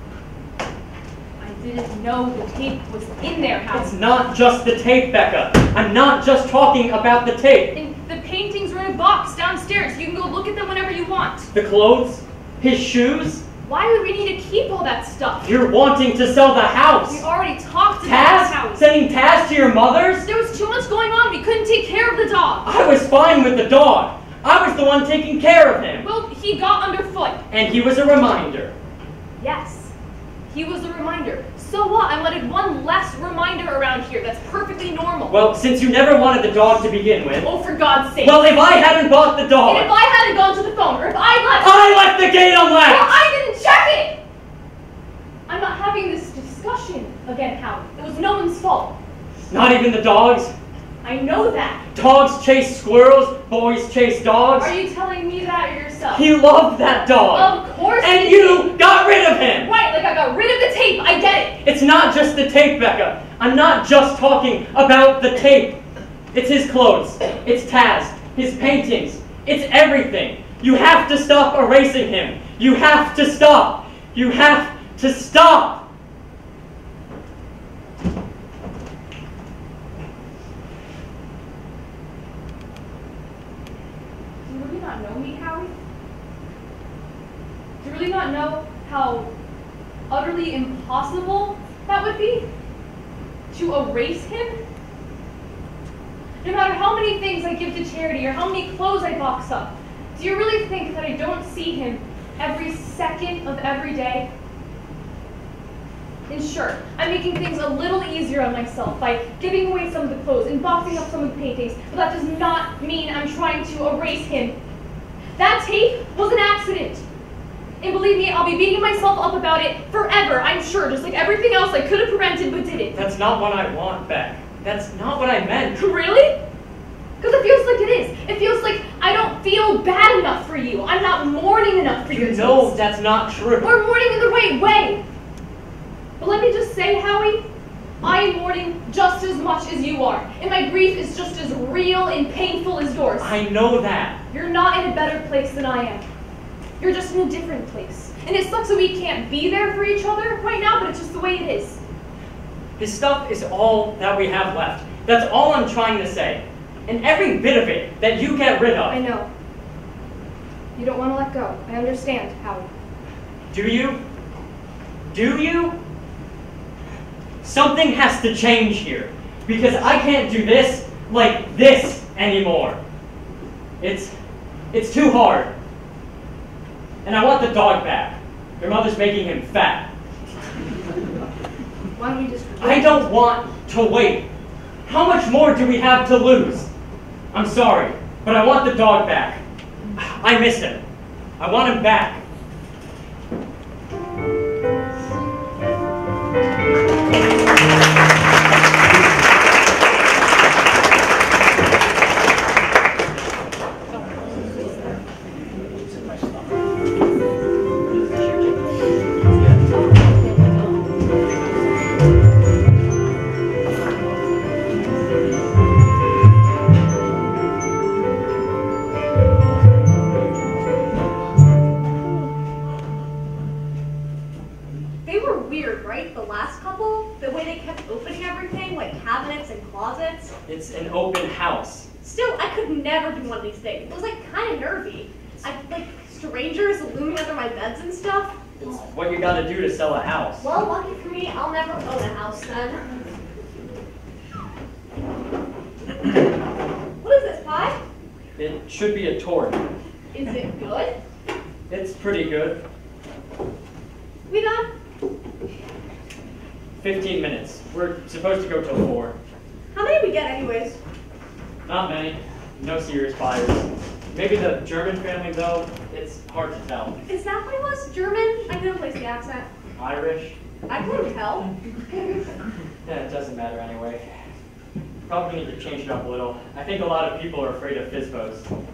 I didn't know the tape was in there, Howard. It's not just the tape, Becca. I'm not just talking about the tape. And the paintings are in a box downstairs. You can go look at them whenever you want. The clothes, his shoes. Why would we need to keep all that stuff? You're wanting to sell the house. We already talked about the house. Sending Taz to your mother's? There was too much going on. We couldn't take care of the dog. I was fine with the dog. I was the one taking care of him. Well, he got underfoot. And he was a reminder. Yes, he was a reminder. So what? I wanted one less reminder around here. That's perfectly normal. Well, since you never wanted the dog to begin with. Oh, for God's sake. Well, if I hadn't bought the dog. And if I hadn't gone to the phone, or if I left the gate unlatched. Well, I didn't check it. I'm not having this discussion again, Howard. It was no one's fault. Not even the dogs? I know that. Dogs chase squirrels, boys chase dogs. Are you telling me that or yourself? He loved that dog. Of course he And did. you got rid of him. Right, like I got rid of the tape. I get it. It's not just the tape, Becca. I'm not just talking about the tape. It's his clothes. It's Taz. His paintings. It's everything. You have to stop erasing him. You have to stop. You have to stop. Do you really not know me, Howie? Do you really not know how utterly impossible that would be? To erase him? No matter how many things I give to charity or how many clothes I box up, do you really think that I don't see him every second of every day? And sure, I'm making things a little easier on myself by giving away some of the clothes and boxing up some of the paintings, but that does not mean I'm trying to erase him. That tape was an accident. And believe me, I'll be beating myself up about it forever, I'm sure, just like everything else I could have prevented but didn't. That's not what I want, Beck. That's not what I meant. Really? Because it feels like it is. It feels like I don't feel bad enough for you. I'm not mourning enough for you. You know that's not true. We're mourning in the right way. But let me just say, Howie, I am mourning just as much as you are. And my grief is just as real and painful as yours. I know that. You're not in a better place than I am. You're just in a different place. And it sucks that we can't be there for each other right now, but it's just the way it is. This stuff is all that we have left. That's all I'm trying to say. And every bit of it that you get rid of. I know. You don't want to let go. I understand, Howie. Do you? Do you? Something has to change here. Because I can't do this like this anymore. It's too hard. And I want the dog back. Your mother's making him fat. Why don't we just... I don't want to wait. How much more do we have to lose? I'm sorry, but I want the dog back. I miss him. I want him back. It's an open house. Still, I could never do one of these things. It was like kind of nervy. Like strangers looming under my beds and stuff. It's what you gotta do to sell a house. Well, lucky for me, I'll never own a house then. What is this, pie? It should be a tort. Is it good? It's pretty good. We done? 15 minutes. We're supposed to go till 4. How many did we get anyways? Not many. No serious buyers. Maybe the German family, though. It's hard to tell. Is that what it was? German? I couldn't place the accent. Irish? I couldn't tell. Yeah, it doesn't matter anyway. Probably need to change it up a little. I think a lot of people are afraid of FSBOs.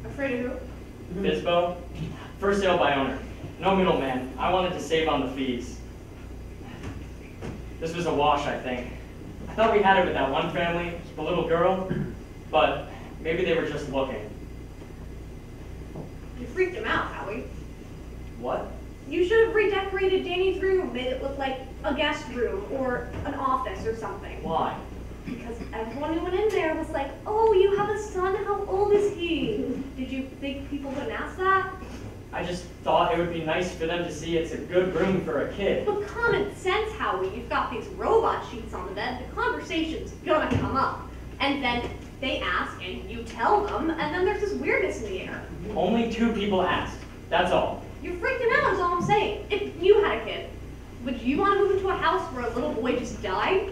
Afraid of who? FSBO? First sale by owner. No middleman. I wanted to save on the fees. This was a wash, I think. I thought we had it with that one family, the little girl, but maybe they were just looking. You freaked him out, Howie. What? You should have redecorated Danny's room, made it look like a guest room or an office or something. Why? Because everyone who went in there was like, oh, you have a son, how old is he? Did you think people wouldn't ask that? I just thought it would be nice for them to see it's a good room for a kid. But common sense, Howie, you've got these robot sheets on the bed, the conversation's gonna come up. And then they ask and you tell them, and then there's this weirdness in the air. Only 2 people asked, that's all. You're freaking out is all I'm saying. If you had a kid, would you want to move into a house where a little boy just died?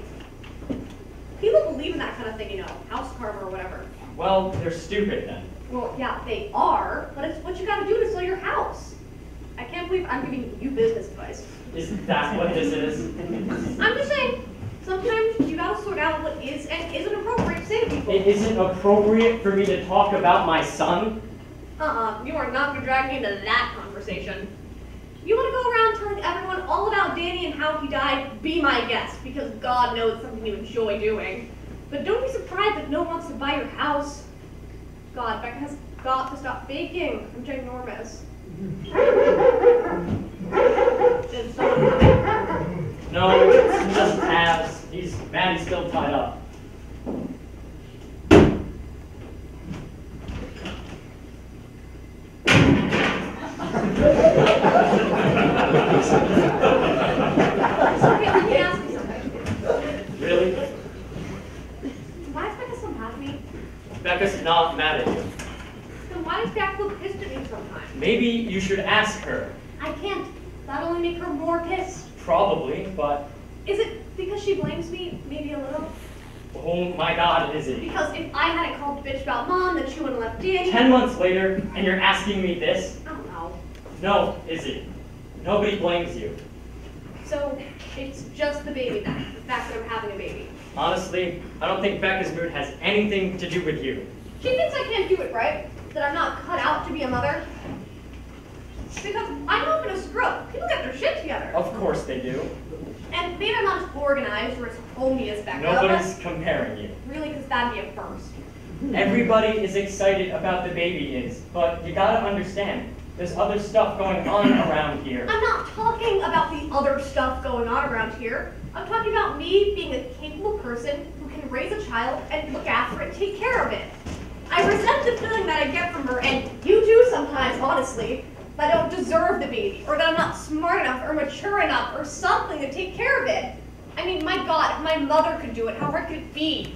People believe in that kind of thing, you know, house karma or whatever. Well, they're stupid then. Well, yeah, they are, but it's what you gotta do to sell your house. I can't believe I'm giving you business advice. Is that what this is? I'm just saying, sometimes you gotta sort out what is and isn't appropriate to say to people. It isn't appropriate for me to talk about my son? You are not gonna drag me into that conversation. You wanna go around telling everyone all about Danny and how he died, be my guest, because God knows it's something you enjoy doing. But don't be surprised if no one wants to buy your house. God, Becca has got to stop baking. I'm ginormous. Is someone coming? No, it's just Tabs. He's mad he's still tied up. Sorry, let me ask you something. Really? Why is Becca so mad at me? Becca's not mad at you. Then why does Jack look pissed at me sometimes? Maybe you should ask her. I can't. That'll only make her more pissed. Probably, but... Is it because she blames me, maybe a little? Oh my God, is it? Because if I hadn't called the bitch about Mom, then she wouldn't have left Danny. 10 months later, and you're asking me this? I don't know. No, Izzy. Nobody blames you. So, it's just the baby then, the fact that I'm having a baby. Honestly, I don't think Becca's mood has anything to do with you. She thinks I can't do it right, that I'm not cut out to be a mother. Because I'm not gonna screw up. People get their shit together. Of course they do. And maybe I'm not as organized or as homey as Becca. Nobody's comparing you. Really, because that'd be a first. Everybody is excited about the baby is, but you gotta understand, there's other stuff going on around here. I'm not talking about the other stuff going on around here. I'm talking about me being a capable person who can raise a child and look after it, take care of it. I resent the feeling that I get from her, and you do sometimes, honestly, that I don't deserve the baby, or that I'm not smart enough or mature enough or something to take care of it. I mean, my God, if my mother could do it, how hard could it be?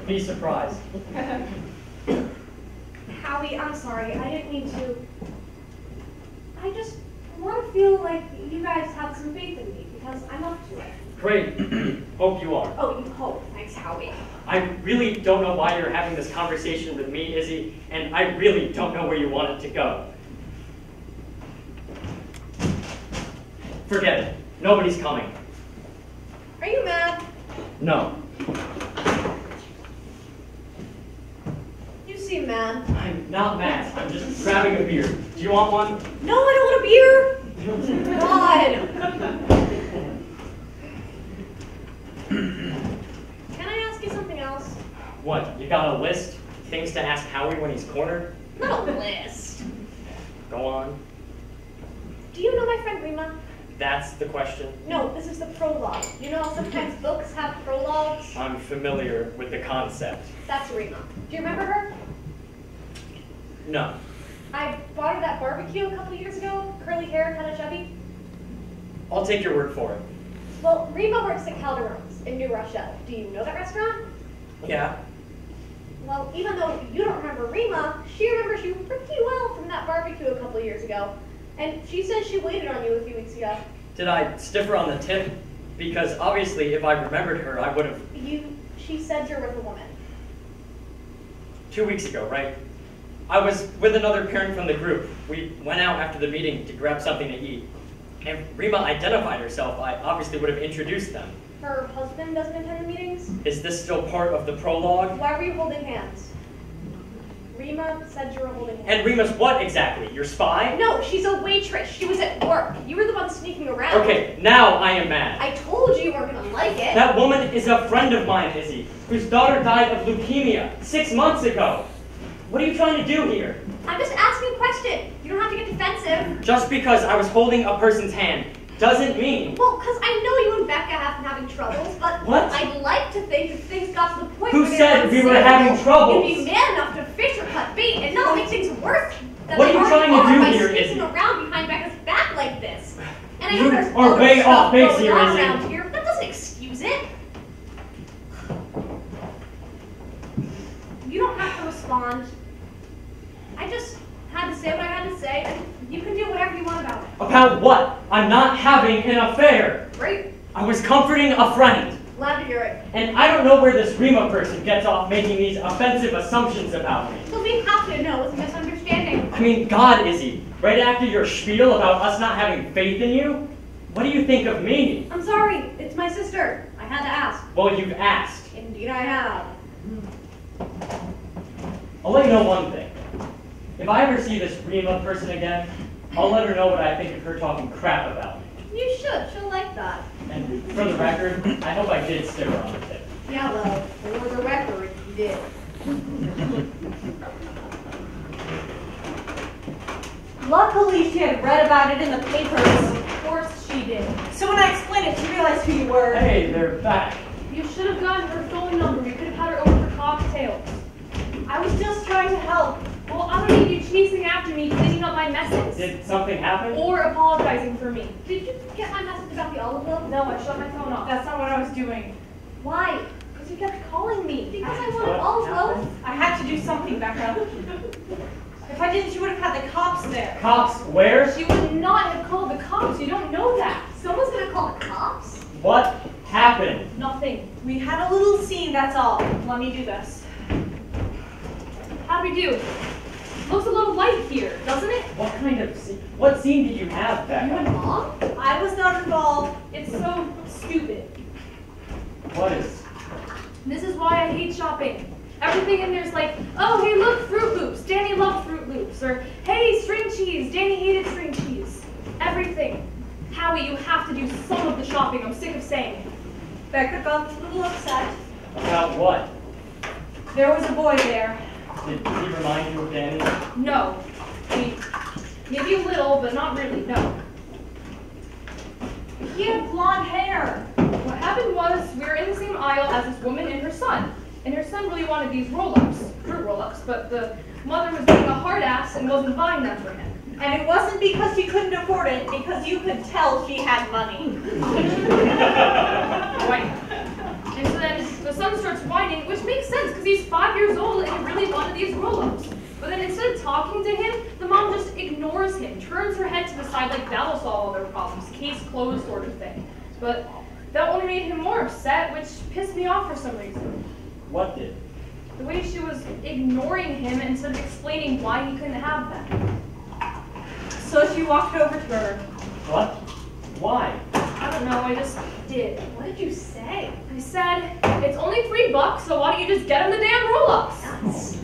Be surprised. Howie, I'm sorry, I didn't mean to. I just want to feel like you guys have some faith in me, because I'm up to it. Great. Hope you are. Oh, you hope. Thanks, Howie. I really don't know why you're having this conversation with me, Izzy, and I really don't know where you want it to go. Forget it. Nobody's coming. Are you mad? No. You seem mad. I'm not mad. I'm just grabbing a beer. Do you want one? No, I don't want a beer. God. Can I ask you something else? What? You got a list? Things to ask Howie when he's cornered? Not a list. Go on. Do you know my friend Rima? That's the question. No, this is the prologue. You know how sometimes books have prologues? I'm familiar with the concept. That's Rima. Do you remember her? No. I bought her that barbecue a couple years ago. Curly hair, kind of chubby. I'll take your word for it. Well, Rima works at Calderon's in New Rochelle. Do you know that restaurant? Yeah. Well, even though you don't remember Rima, she remembers you pretty well from that barbecue a couple years ago. And she said she waited on you a few weeks ago. Did I stiff her on the tip? Because obviously if I remembered her, I would have... She said you're with a woman. 2 weeks ago, right? I was with another parent from the group. We went out after the meeting to grab something to eat. And Rima identified herself. I obviously would have introduced them. Her husband doesn't attend the meetings? Is this still part of the prologue? Why were you holding hands? Rima said you were holding hands. And Rima's what exactly? Your spy? No, she's a waitress. She was at work. You were the one sneaking around. Okay, now I am mad. I told you you weren't going to like it. That woman is a friend of mine, Izzy, whose daughter died of leukemia 6 months ago. What are you trying to do here? I'm just asking a question. You don't have to get defensive. Just because I was holding a person's hand doesn't mean... Well, because I know you and Becca have been having troubles, but What? I'd like to think if things got to the point Who where they said we were unstable, having troubles? you'd be man enough to fish or cut bait and not make things worse than What they are you already trying to do by here, sneaking Izzy? around behind Becca's back like this. And I You know there's are other way stuff off base going here, on Izzy. around here, but that doesn't excuse it. You don't have to respond. I just had to say what I had to say, and you can do whatever you want about it. About what? I'm not having an affair. Great. I was comforting a friend. Glad to hear it. And I don't know where this Rima person gets off making these offensive assumptions about me. So we have to know it's a misunderstanding. I mean, God, Izzy, right after your spiel about us not having faith in you, what do you think of me? I'm sorry, it's my sister. I had to ask. Well, you've asked. Indeed I have. I'll let you know one thing. If I ever see this Rima person again, I'll let her know what I think of her talking crap about me. You should. She'll like that. And for the record, I hope I did stick her on the tip. Yeah, well, for the record, you did. Luckily, she had read about it in the papers. Of course she did. So when I explained it, she realized who you were. Hey, they're back. You should have gotten her phone number. We could have had her over for cocktails. I was just trying to help. Well, I don't need you chasing after me, cleaning up my messes. Did something happen? Or apologizing for me. Did you get my message about the olive oil? No, I shut my phone off. That's not what I was doing. Why? Because you kept calling me. Because I wanted What olive oil. happened? I had to do something, Becca. If I didn't, you would have had the cops there. Cops, where? She would not have called the cops. You don't know that. Someone's gonna call the cops? What happened? Nothing. We had a little scene, that's all. Let me do this. How do we do? Looks a little light here, doesn't it? What kind of scene? What scene did you have, You and Becca? Mom? I was not involved. It's so stupid. What is? This is why I hate shopping. Everything in there's like, oh, hey, look, Fruit Loops. Danny loved Fruit Loops. Or, hey, string cheese. Danny hated string cheese. Everything. Howie, you have to do some of the shopping. I'm sick of saying it. Becca got a little upset. About what? There was a boy there. Did he remind you of Danny? No. I mean, maybe a little, but not really, no. He had blonde hair. What happened was, we were in the same aisle as this woman and her son. And her son really wanted these roll-ups, fruit roll-ups, but the mother was being a hard ass and wasn't buying them for him. And it wasn't because she couldn't afford it, because you could tell she had money. Right. And so then the son starts whining, which makes sense because he's 5 years old and he really wanted these roll-ups. But then instead of talking to him, the mom just ignores him, turns her head to the side like that'll solve all their problems, case closed sort of thing. But that only made him more upset, which pissed me off for some reason. What did? The way she was ignoring him instead of explaining why he couldn't have them. So she walked over to her. What? Why? I don't know, I just did. What did you say? I said, it's only $3, so why don't you just get him the damn roll-ups?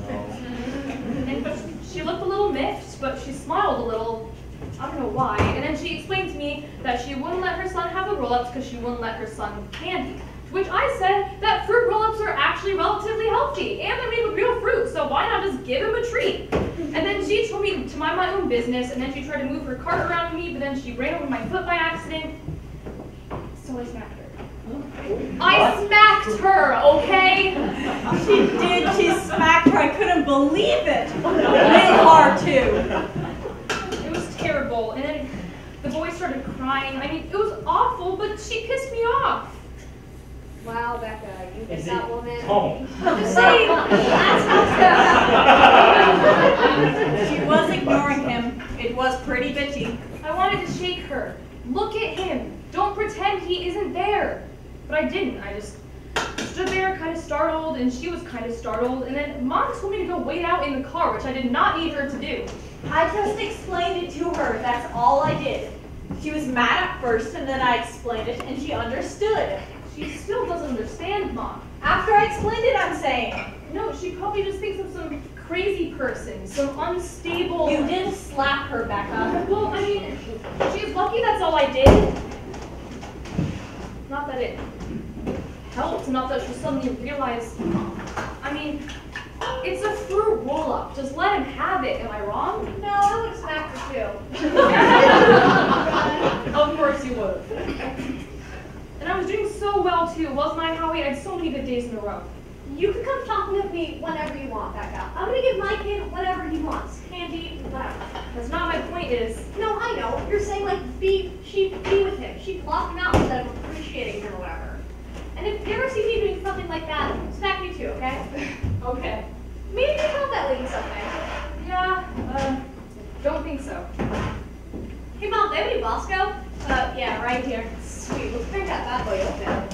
And she looked a little miffed, but she smiled a little, I don't know why. And then she explained to me that she wouldn't let her son have the roll-ups because she wouldn't let her son candy. To which I said that fruit roll-ups are actually relatively healthy, and they're made with real fruit, so why not just give him a treat? And then she told me to mind my own business, and then she tried to move her cart around me, but then she ran over my foot by accident. So I smacked her. I smacked her, okay? She did. She smacked her. I couldn't believe it. Real hard, too. It was terrible. And then the boy started crying. I mean, it was awful, but she pissed me off. Wow, Becca, you think Is that it? woman? Don't. I'm just saying, that's how She was ignoring him. It was pretty bitchy. I wanted to shake her. Look at him. Don't pretend he isn't there. But I didn't. I just stood there kind of startled, and she was kind of startled. And then Mom told me to go wait out in the car, which I did not need her to do. I just explained it to her. That's all I did. She was mad at first, and then I explained it, and she understood. She still doesn't understand, Mom. After I explained it, I'm saying. No, she probably just thinks I'm some crazy person, some unstable... You didn't slap her, Becca. Well, I mean, she's lucky that's all I did. Not that it helped, not that she suddenly realized... I mean, It's a fruit roll-up. Just let him have it. Am I wrong? No, I would have smacked her too. Of course you would. And I was doing so well too, wasn't I, Howie? I had so many good days in a row. You can come shopping with me whenever you want, Becca. I'm gonna give my kid whatever he wants. Candy, whatever. That's not my point is. No, I know. You're saying like be with him. She'd block him out instead of appreciating him or whatever. And if you ever see me doing something like that, smack me too, okay? Okay. Maybe you can help that lady someday. Yeah, don't think so. Hey Mom, do you have any Bosco? Yeah, right here. Sweet, let's crank that bad boy open.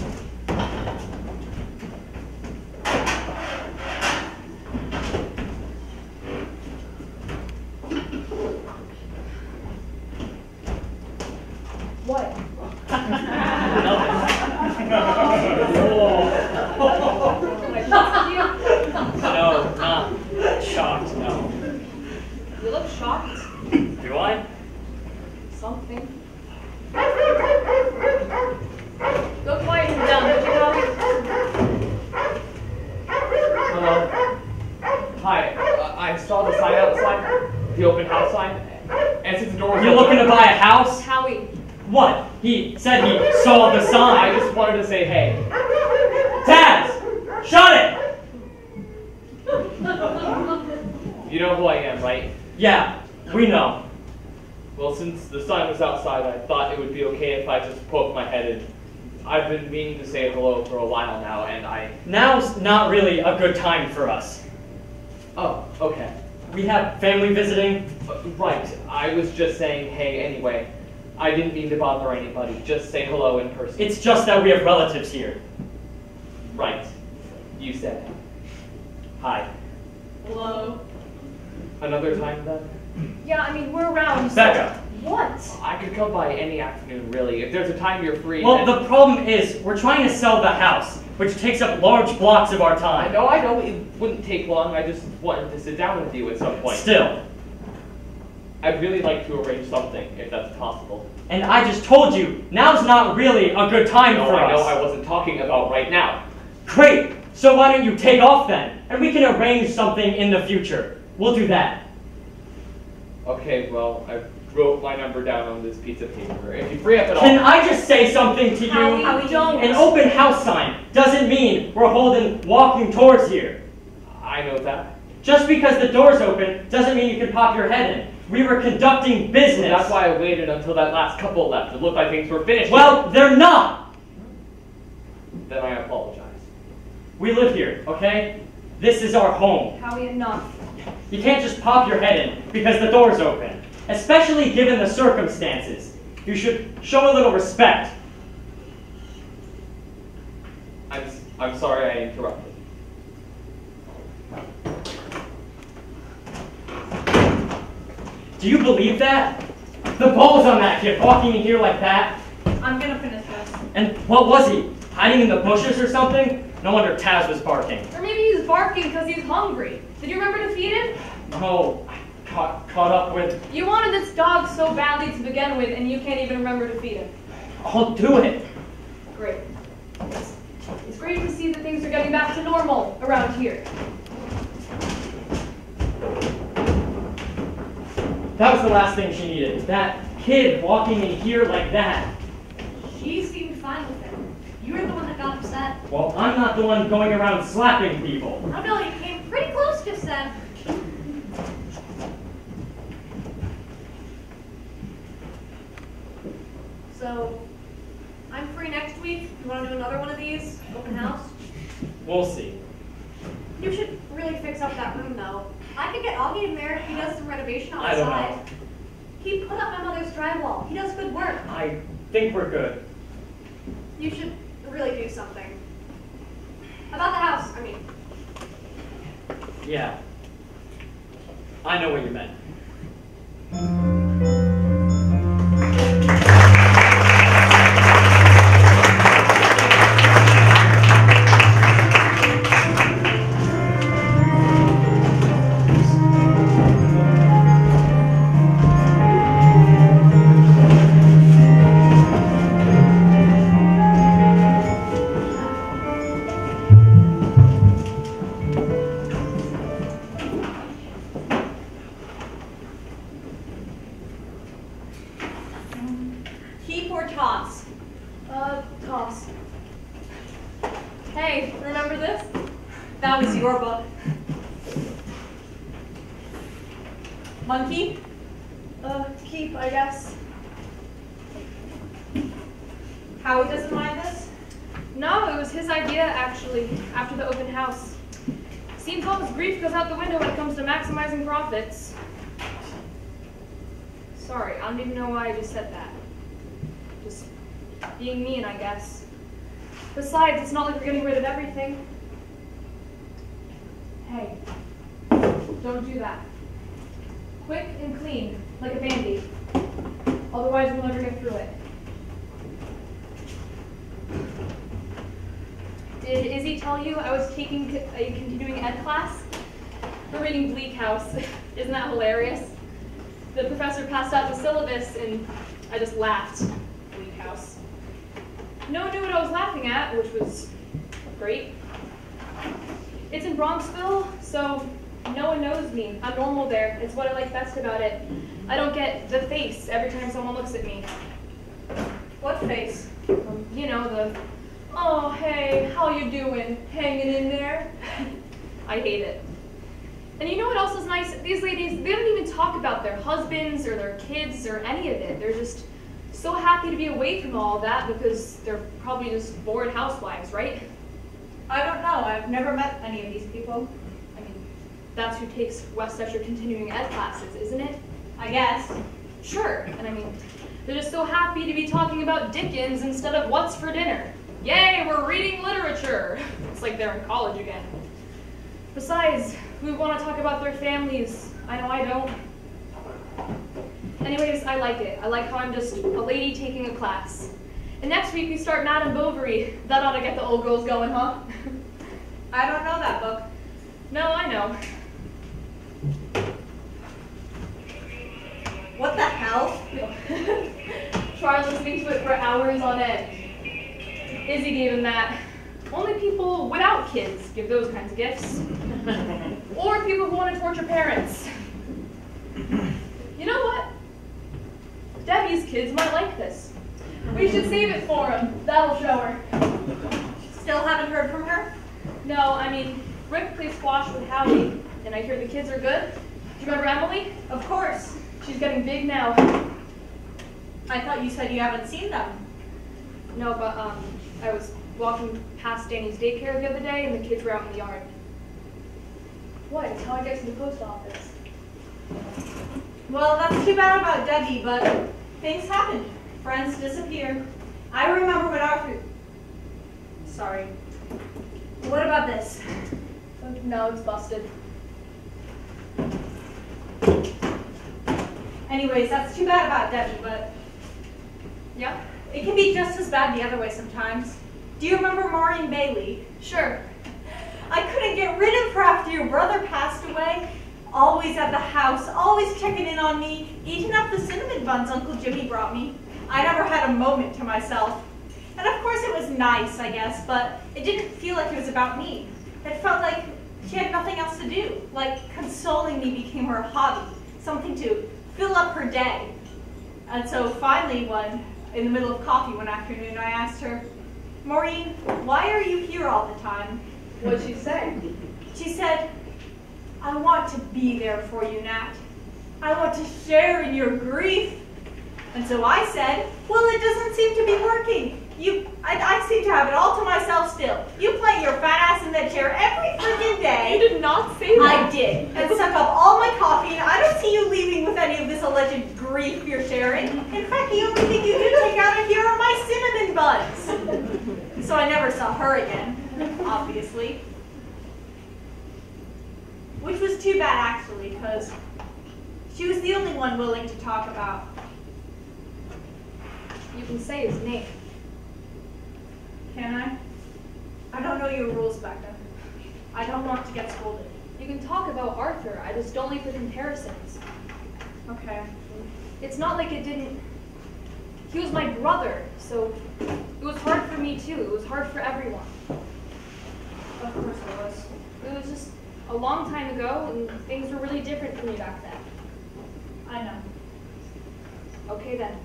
What? No, not shocked, no. You look shocked. Do I? Something. Go quiet him down, would you, Howie? Hello. Hi. I saw the sign outside, the open house sign, and since the door was You're open, looking to buy a house? Howie. What? He said he saw the I sign. just wanted to say hey. Taz! Shut it! You know who I am, right? Yeah, we know. Well, since the sign was outside, I thought it would be okay if I just poked my head in. I've been meaning to say hello for a while now, and Now's not really a good time for us. Oh, okay. We have family visiting. Right. I was just saying hey anyway. I didn't mean to bother anybody. Just say hello in person. It's just that we have relatives here. Right. You said it. Hi. Hello. Another time then? Yeah, I mean, we're around. Becca. What? I could come by any afternoon, really. If there's a time you're free, Well, then... the problem is, we're trying to sell the house, which takes up large blocks of our I time. know. It wouldn't take long. I just wanted to sit down with you at some point. Still. I'd really like to arrange something, if that's possible. And I just told you, now's not really a good time No, for I know. us. I wasn't talking about right now. Great! So why don't you take off then? And we can arrange something in the future. We'll do that. Okay, well, I wrote my number down on this piece of paper. If you free up at all... Can I just say something to you? Howie, don't. An open house sign doesn't mean we're walking towards here. I know that. Just because the door's open doesn't mean you can pop your head in. We were conducting business. Well, that's why I waited until that last couple left. It looked like things were finished. Well, they're not. Then I apologize. We live here, okay? This is our home. Howie, enough. You can't just pop your head in because the door's open, especially given the circumstances. You should show a little respect. I'm sorry I interrupted. Do you believe that? The balls on that kid walking in here like that. I'm gonna finish this. And what was he? Hiding in the bushes or something? No wonder Taz was barking. Or maybe he's barking because he's hungry. Did you remember to feed him? No, I caught up with... You wanted this dog so badly to begin with, and you can't even remember to feed him. I'll do it. Great. It's great to see that things are getting back to normal around here. That was the last thing she needed. That kid walking in here like that. She seemed fine with it. You were the one that got upset. Well, I'm not the one going around slapping people. Oh no, you came pretty close just then. So, I'm free next week. You want to do another one of these? Open house? We'll see. You should really fix up that room though. I could get Augie in there if he does some renovation I don't outside. know. He put up my mother's drywall. He does good work. I think we're good. You should really do something. About the house, I mean. Yeah. I know what you meant. toss? Toss. Hey, remember this? That was your book. Monkey? Keep, I guess. Howie doesn't mind this? No, it was his idea, actually, after the open house. Seems all his grief goes out the window when it comes to maximizing profits. Sorry, I don't even know why I just said that. Just being mean, I guess. Besides, it's not like we're getting rid of everything. Hey, don't do that. Quick and clean, like a Band-Aid. Otherwise, we'll never get through it. Did Izzy tell you I was taking a continuing ed class? We're reading Bleak House. Isn't that hilarious? The professor passed out the syllabus and I just laughed. Bleak House. No one knew what I was laughing at, which was great. It's in Bronxville, so no one knows me. I'm normal there. It's what I like best about it. I don't get the face every time someone looks at me. What face? You know, the, oh, hey, how you doing? Hanging in there? I hate it. And you know what else is nice? These ladies, they don't even talk about their husbands or their kids or any of it. They're just so happy to be away from all of that because they're probably just bored housewives, right? I don't know. I've never met any of these people. I mean, that's who takes Westchester continuing ed classes, isn't it? I guess. Sure. And I mean, they're just so happy to be talking about Dickens instead of what's for dinner. Yay, we're reading literature. It's like they're in college again. Besides, we want to talk about their families. I know I don't. Anyways, I like it. I like how I'm just a lady taking a class. And next week we start Madame Bovary. That ought to get the old girls going, huh? I don't know that book. No, I know. What the hell? Try listening to it for hours on end. Izzy gave him that. Only people without kids give those kinds of gifts. Or people who want to torture parents. You know what? Debbie's kids might like this. We should save it for them. That'll show her. Still haven't heard from her? No, I mean, Rick plays squash with Howie, and I hear the kids are good. Do you remember Emily? Of course. She's getting big now. I thought you said you haven't seen them. No, but I was walking past Danny's daycare the other day, and the kids were out in the yard. What? It's how I get to the post office. Well, that's too bad about Debbie, but things happen. Friends disappear. I remember when Arthur... Sorry. What about this? No, it's busted. Anyways, that's too bad about Debbie, but... Yeah? It can be just as bad the other way sometimes. Do you remember Maureen Bailey? Sure. I couldn't get rid of her after your brother passed away. Always at the house, always checking in on me, eating up the cinnamon buns Uncle Jimmy brought me. I never had a moment to myself. And of course it was nice, I guess, but it didn't feel like it was about me. It felt like she had nothing else to do. Like consoling me became her hobby, something to fill up her day. And so finally in the middle of coffee one afternoon, I asked her, Maureen, why are you here all the time? What'd she say? She said, I want to be there for you, Nat. I want to share in your grief. And so I said, well, it doesn't seem to be working. I seem to have it all to myself still. You plant your fat ass in that chair every freaking day. You did not say that. I did. And suck up all my coffee, and I don't see you leaving with any of this alleged grief you're sharing. In fact, the only thing you do take out of here are my cinnamon buns. So I never saw her again, obviously. Which was too bad, actually, because she was the only one willing to talk about. You can say his name. Can I? I don't know your rules, Becca. I don't want to get scolded. You can talk about Arthur. I just don't like the comparisons. Okay. It's not like it didn't... He was my brother, so it was hard for me too. It was hard for everyone. Of course it was. It was just a long time ago, and things were really different for me back then. I know. Okay then.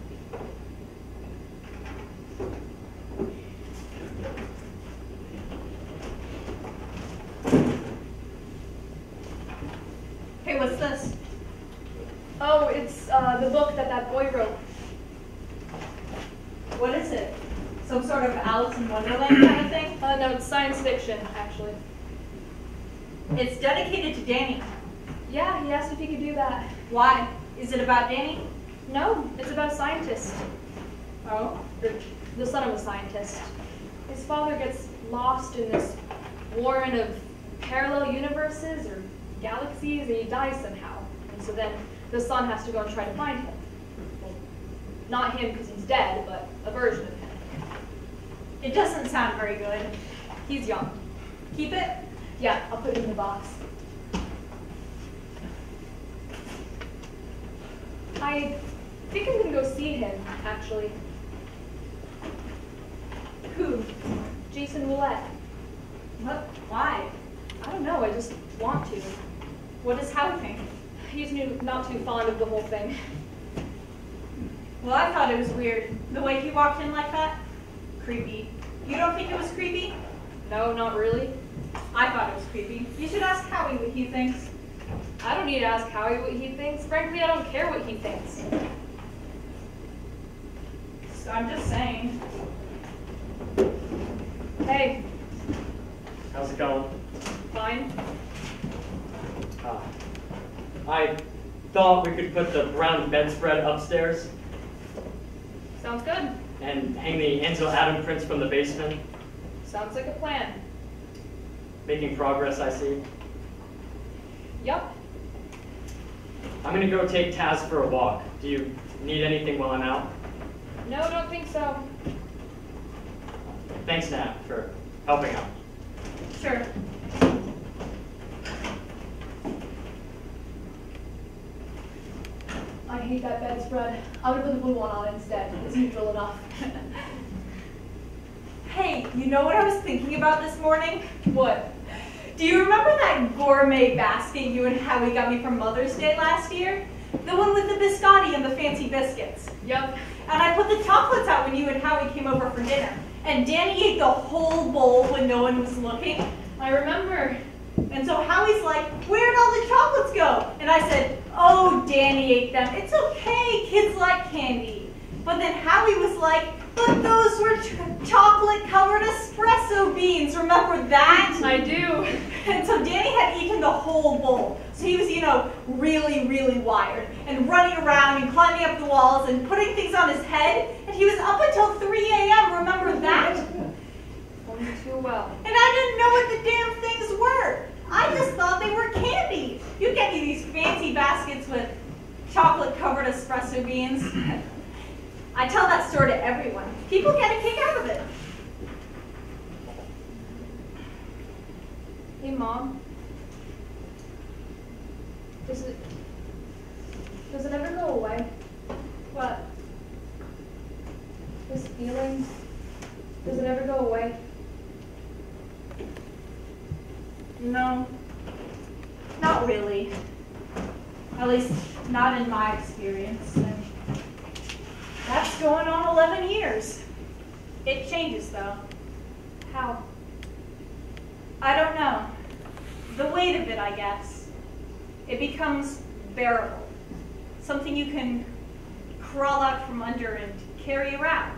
that boy wrote. What is it? Some sort of Alice in Wonderland kind of thing? No, it's science fiction, actually. It's dedicated to Danny. Yeah, he asked if he could do that. Why? Is it about Danny? No, it's about a scientist. Oh? The son of a scientist. His father gets lost in this warren of parallel universes or galaxies, and he dies somehow. And so then the son has to go and try to find him. Well, not him because he's dead, but a version of him. It doesn't sound very good. He's young. Keep it? Yeah, I'll put it in the box. I think I'm gonna go see him, actually. Who? Jason Willett. What? Why? I don't know, I just want to. What does Howie think? He's not too fond of the whole thing. Well, I thought it was weird. The way he walked in like that? Creepy. You don't think it was creepy? No, not really. I thought it was creepy. You should ask Howie what he thinks. I don't need to ask Howie what he thinks. Frankly, I don't care what he thinks. So I'm just saying. Hey, How's it going? fine. I thought we could put the brown bedspread upstairs Sounds good. and hang the Ansel Adam prints from the basement. Sounds like a plan. Making progress, I see. Yup. I'm gonna go take Taz for a walk. Do you need anything while I'm out? No, don't think so. Thanks, Nat, for helping out. Sure. I hate that bedspread. I'm gonna put the blue one on instead. It's neutral enough. Hey, you know what I was thinking about this morning? What? Do you remember that gourmet basket you and Howie got me for Mother's Day last year? The one with the biscotti and the fancy biscuits. Yup. And I put the chocolates out when you and Howie came over for dinner. And Danny ate the whole bowl when no one was looking. I remember. And so Howie's like, where'd all the chocolates go? And I said, oh, Danny ate them. It's okay, kids like candy. But then Howie was like, but those were chocolate-covered espresso beans. Remember that? I do. And so Danny had eaten the whole bowl. So he was, you know, really, really wired and running around and climbing up the walls and putting things on his head. And he was up until 3 a.m. Remember that? Only too well. And I didn't know what the damn things were. I just thought they were candy. You get me these fancy baskets with chocolate-covered espresso beans. I tell that story to everyone. People get a kick out of it. Hey, Mom. Does it ever go away? What? This feeling? Does it ever go away? No. Not really. At least, not in my experience. And that's going on 11 years. It changes, though. How? I don't know. The weight of it, I guess. It becomes bearable. Something you can crawl out from under and carry around,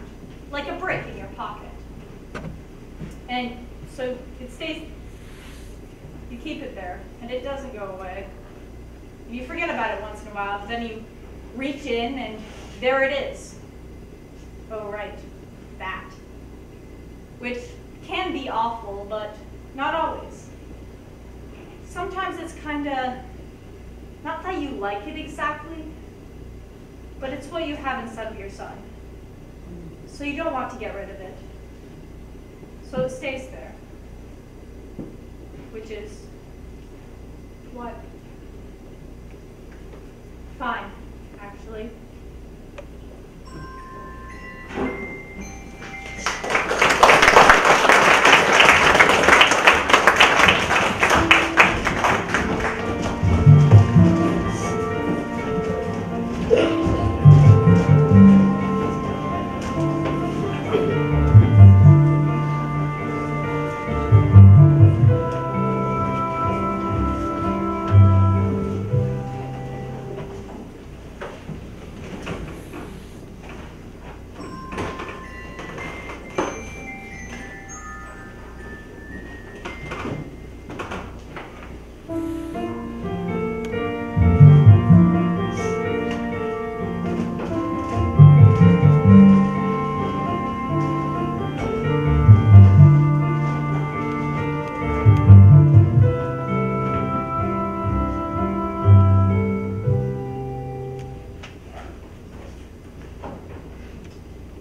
like a brick in your pocket. And so it stays, you keep it there, and it doesn't go away. You forget about it once in a while, but then you reach in, and there it is. Oh, right, that. Which can be awful, but not always. Sometimes it's kind of, not that you like it exactly, but it's what you have inside of your son. So you don't want to get rid of it. So it stays there. Which is what? Fine, actually.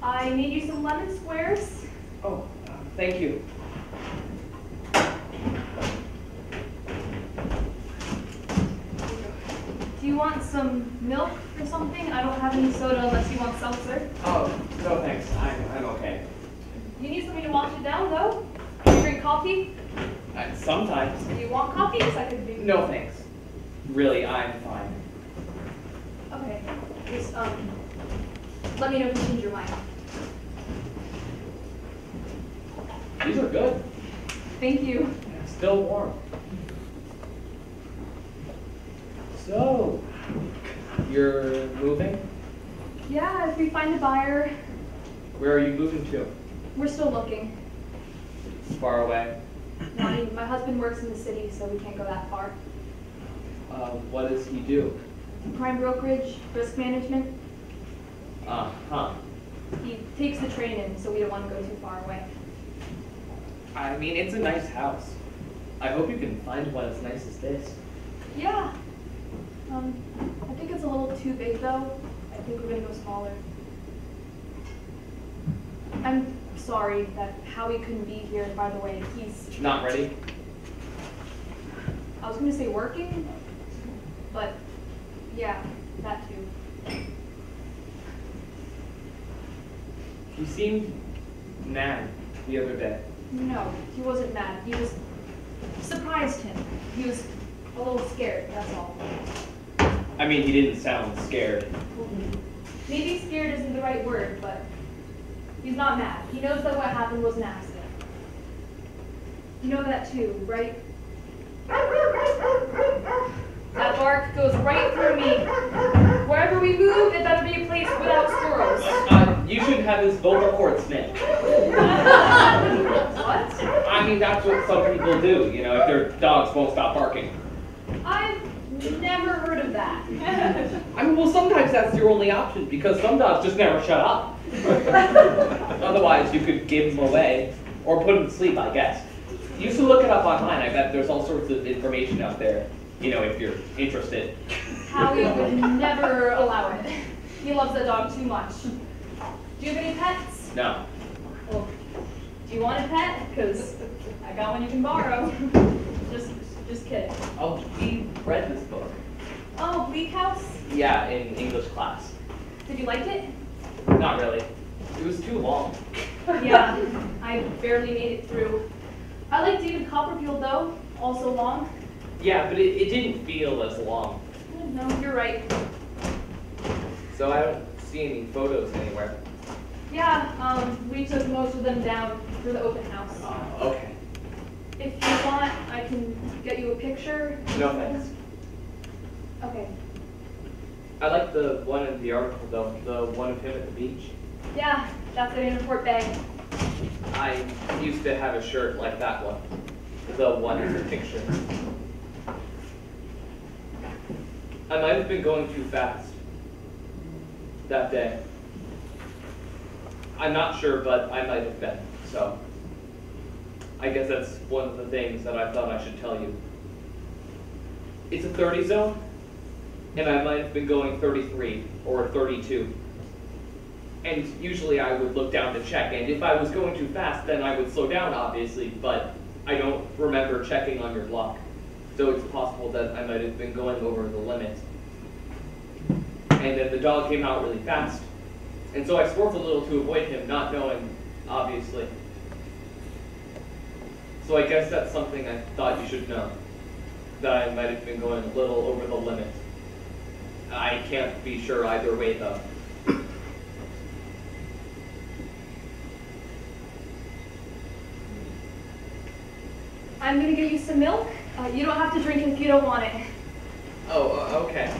I made you some lemon squares. Oh, thank you. Do you want some milk or something? I don't have any soda unless you want seltzer. Oh, no thanks. I'm okay. You need something to wash it down, though? Do you drink coffee? Sometimes. Do you want coffee? Because I could do. No thanks. Really, I'm fine. Okay. Just let me know if you change your mind. These are good. Thank you. Still warm. So, you're moving? Yeah, if we find a buyer, Where are you moving to? we're still looking. Far away? No, I mean, my husband works in the city, so we can't go that far. What does he do? Prime brokerage, risk management. Huh. He takes the train in, so we don't want to go too far away. I mean, it's a nice house. I hope you can find one as nice as this. Yeah. I think it's a little too big, though. I think we're gonna go smaller. I'm sorry that Howie couldn't be here, by the way. He's, Not ready? I was gonna say working, but yeah, that too. You seemed mad the other day. No, he wasn't mad. He just surprised him. He was a little scared, that's all. I mean, he didn't sound scared. Maybe scared isn't the right word, but he's not mad. He knows that what happened was an accident. You know that too, right? That bark goes right through me. Wherever we move, it better be a place without squirrels. You should have his vocal cord snipped. What? I mean, that's what some people do, you know, if their dogs won't stop barking. I've never heard of that. I mean, well, sometimes that's your only option, because some dogs just never shut up. Otherwise, you could give them away, or put them to sleep, I guess. You should look it up online. I bet there's all sorts of information out there, you know, if you're interested. Howie would never allow it. He loves that dog too much. Do you have any pets? No. Well, do you want a pet? Because I got one you can borrow. Just kidding. Oh, we read this book. Oh, Bleak House? Yeah, in English class. Did you like it? Not really. It was too long. Yeah, I barely made it through. I like David Copperfield though, also long. Yeah, but it didn't feel as long. No, you're right. So I don't see any photos anywhere. Yeah, we took most of them down for the open house. Okay. If you want, I can get you a picture. No thanks. Okay. I like the one in the article though, the one of him at the beach. Yeah, that's an import bag. I used to have a shirt like that one. The one in the picture. I might have been going too fast that day. I'm not sure, but I might have been, so I guess that's one of the things that I thought I should tell you. It's a 30 zone, and I might have been going 33 or 32. And usually I would look down to check, and if I was going too fast, then I would slow down, obviously, but I don't remember checking on your block. So it's possible that I might have been going over the limit. And then the dog came out really fast. And so I swerved a little to avoid him, not knowing, obviously. So I guess that's something I thought you should know. That I might have been going a little over the limit. I can't be sure either way, though. I'm gonna get you some milk. You don't have to drink it if you don't want it. Oh, okay.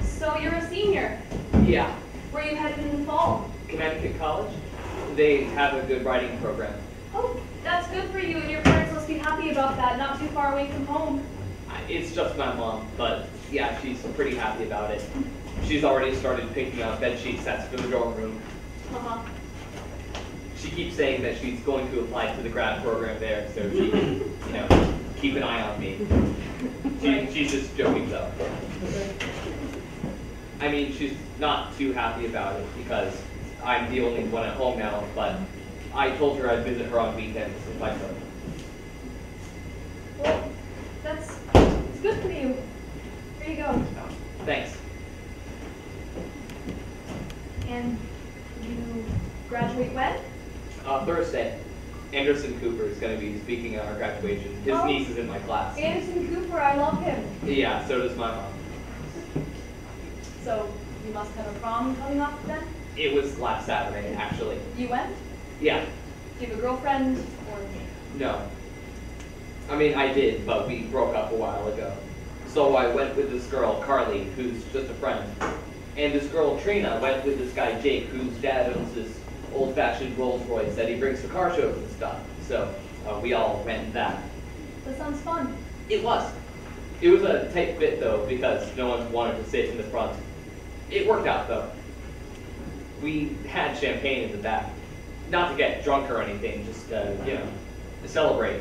So you're a senior. Yeah. Where are you headed in the fall? Connecticut College? They have a good writing program. Oh, that's good for you, and your parents must be happy about that, not too far away from home. It's just my mom, but yeah, she's pretty happy about it. She's already started picking out bedsheet sets for the dorm room. Uh-huh. She keeps saying that she's going to apply to the grad program there, so she can, you know, keep an eye on me. She's just joking, though. I mean, she's not too happy about it because I'm the only one at home now, but I told her I'd visit her on weekends if I could. Well, it's good for you. Here you go. Thanks. And you graduate when? Thursday. Anderson Cooper is going to be speaking at our graduation. His Oh. niece is in my class. Anderson Cooper, I love him. Yeah, so does my mom. So you must have a prom coming up then? It was last Saturday, actually. You went? Yeah, Do you have a girlfriend or? no. I mean, I did, but we broke up a while ago. So I went with this girl, Carly, who's just a friend. And this girl, Trina, went with this guy, Jake, whose dad owns this old-fashioned Rolls Royce that he brings to car shows and stuff. So we all went that. That sounds fun. It was. It was a tight fit, though, because no one wanted to sit in the front. It worked out, though. We had champagne in the back. Not to get drunk or anything, just, to celebrate.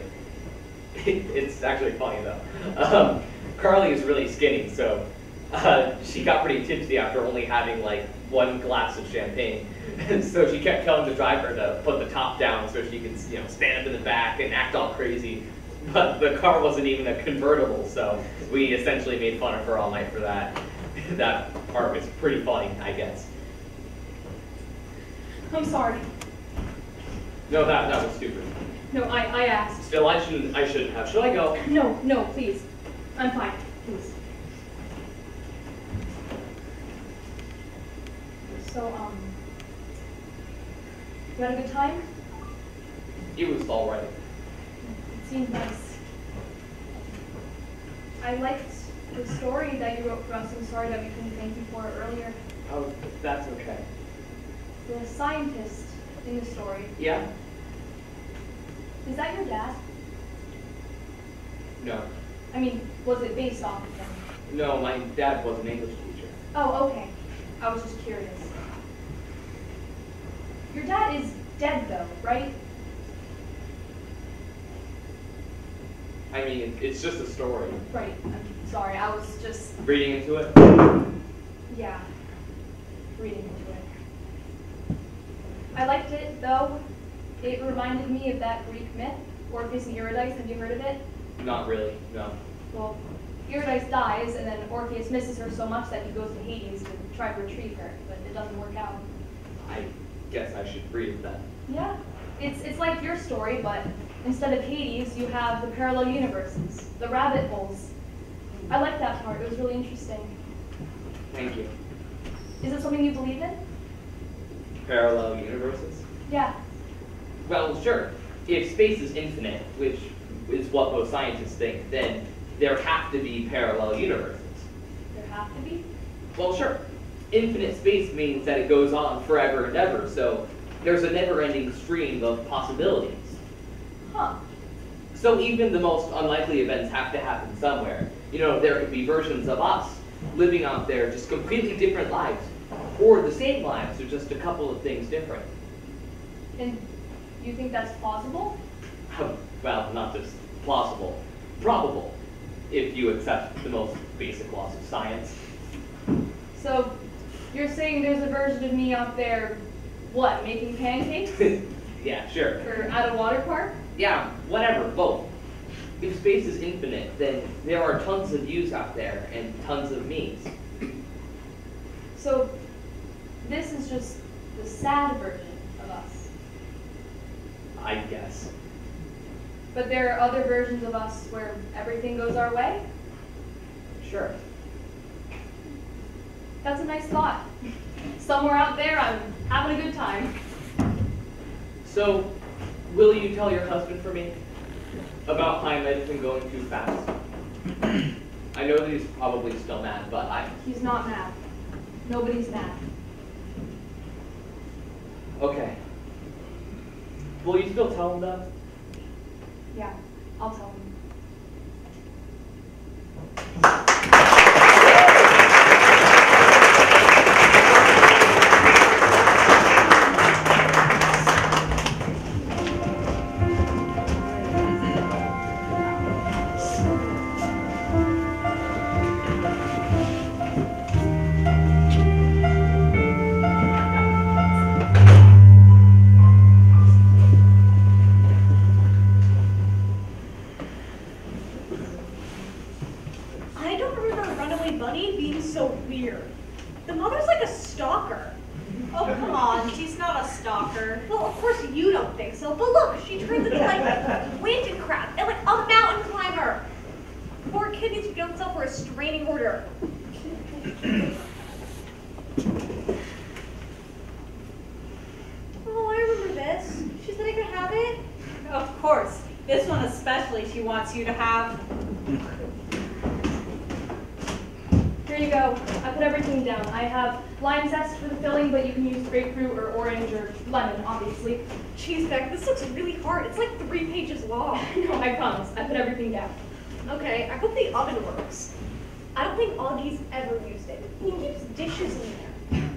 It's actually funny, though. Carly is really skinny, so she got pretty tipsy after only having, like, one glass of champagne. And so she kept telling the driver to put the top down so she could, stand up in the back and act all crazy. But the car wasn't even a convertible, so we essentially made fun of her all night for that. That part was pretty funny, I guess. I'm sorry. No, that was stupid. No, I asked. Still, I shouldn't have. Should I go? No, please. I'm fine. Please. So, you had a good time? It was all right. It seemed nice. I liked the story that you wrote for us. I'm sorry that we couldn't thank you for it earlier. Oh, that's okay. The scientist in the story, Yeah? is that your dad? No. I mean, was it based off of him? No, my dad was an English teacher. Oh, okay. I was just curious. Your dad is dead though, right? I mean, it's just a story. Right. I'm sorry. I was just, Reading into it? yeah, reading into it. I liked it though. It reminded me of that Greek myth, Orpheus and Eurydice. Have you heard of it? Not really, no. Well, Eurydice dies, and then Orpheus misses her so much that he goes to Hades to try to retrieve her, but it doesn't work out. I guess I should read that. Yeah, it's like your story, but instead of Hades, you have the parallel universes, the rabbit holes. I like that part. It was really interesting. Thank you. Is it something you believe in? Parallel universes? Yeah. Well, sure. If space is infinite, which is what most scientists think, then there have to be parallel universes. There have to be? Well, sure. Infinite space means that it goes on forever and ever, so there's a never-ending stream of possibilities. Huh. So even the most unlikely events have to happen somewhere. There could be versions of us living out there just completely different lives, or the same lives, or just a couple of things different. And you think that's plausible? Well, not just plausible, probable, if you accept the most basic laws of science. So, you're saying there's a version of me out there, what, making pancakes? Yeah, sure. Or at a water park? Yeah, whatever, both. If space is infinite, then there are tons of yous out there, and tons of me's. So, this is just the sad version of us. I guess. But there are other versions of us where everything goes our way? Sure. That's a nice thought. Somewhere out there, I'm having a good time. So, will you tell your husband for me about how I might have been going too fast? I know that he's probably still mad, but He's not mad. Nobody's mad. Okay. Will you still tell him though? Yeah, I'll tell him. her. Well, of course you don't think so, but look, she turns into like wind and crap and like a mountain climber. Poor kid needs to get himself for a restraining order. Oh, I remember this. She said I could have it. Of course. This one especially she wants you to have. Here you go. I put everything down. I have lime zest for the filling, but you can use grapefruit or orange or lemon, obviously. Jeez, Beck, this looks really hard. It's like 3 pages long. No, I promise. I put everything down. Okay, I hope the oven works. I don't think Augie's ever used it. He keeps dishes in there.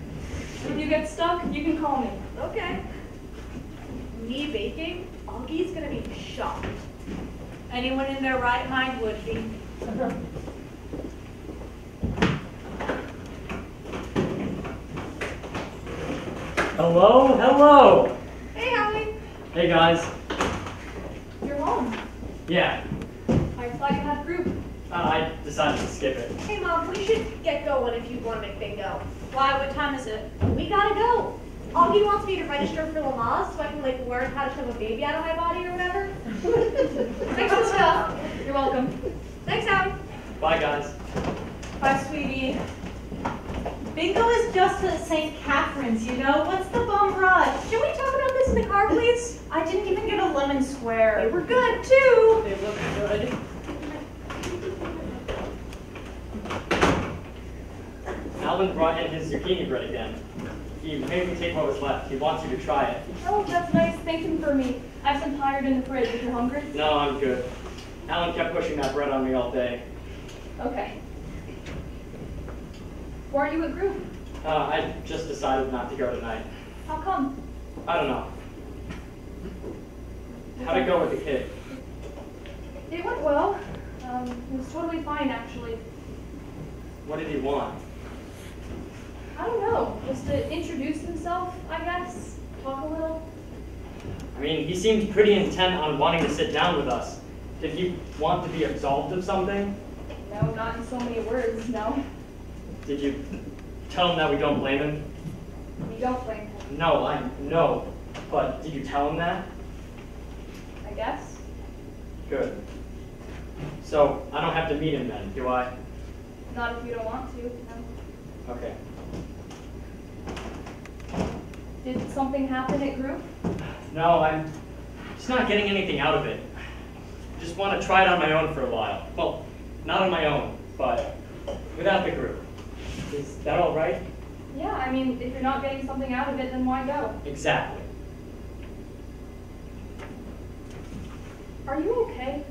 If you get stuck, you can call me. Okay. Me baking? Augie's gonna be shocked. Anyone in their right mind would be. Hello, hello. Hey, Howie. Hey guys. You're home. Yeah, I thought you had group. I decided to skip it. Hey, Mom, we should get going if you want to make bingo. Why? What time is it? We gotta go. Augie wants me to register for Lamaze so I can like learn how to shove a baby out of my body or whatever. Thanks for the stuff. You're welcome. Thanks, Howie. Bye guys. Bye, sweetie. Bingo is just at St. Catherine's, you know? What's the bum rush? Can we talk about this in the car, please? I didn't even get a lemon They square. were good, too. They look good. Alan brought in his zucchini bread again. He made me take what was left. He wants you to try it. Oh, that's nice. Thank you for me. I have some tired in the fridge if you're hungry. No, I'm good. Alan kept pushing that bread on me all day. Okay. Why are you at group? I just decided not to go tonight. How come? I don't know. How'd it go with the kid? It went well. It was totally fine, actually. What did he want? I don't know. Just to introduce himself, I guess. Talk a little. I mean, he seemed pretty intent on wanting to sit down with us. Did he want to be absolved of something? No, not in so many words, no. Did you tell him that we don't blame him? You don't blame him, No, I know. But did you tell him that? I guess. Good. So, I don't have to meet him then, do I? Not if you don't want to, no. Okay. Did something happen at group? No, I'm just not getting anything out of it. Just want to try it on my own for a while. Well, not on my own, but without the group. Is that all right? Yeah, I mean, if you're not getting something out of it, then why go? Exactly. Are you okay?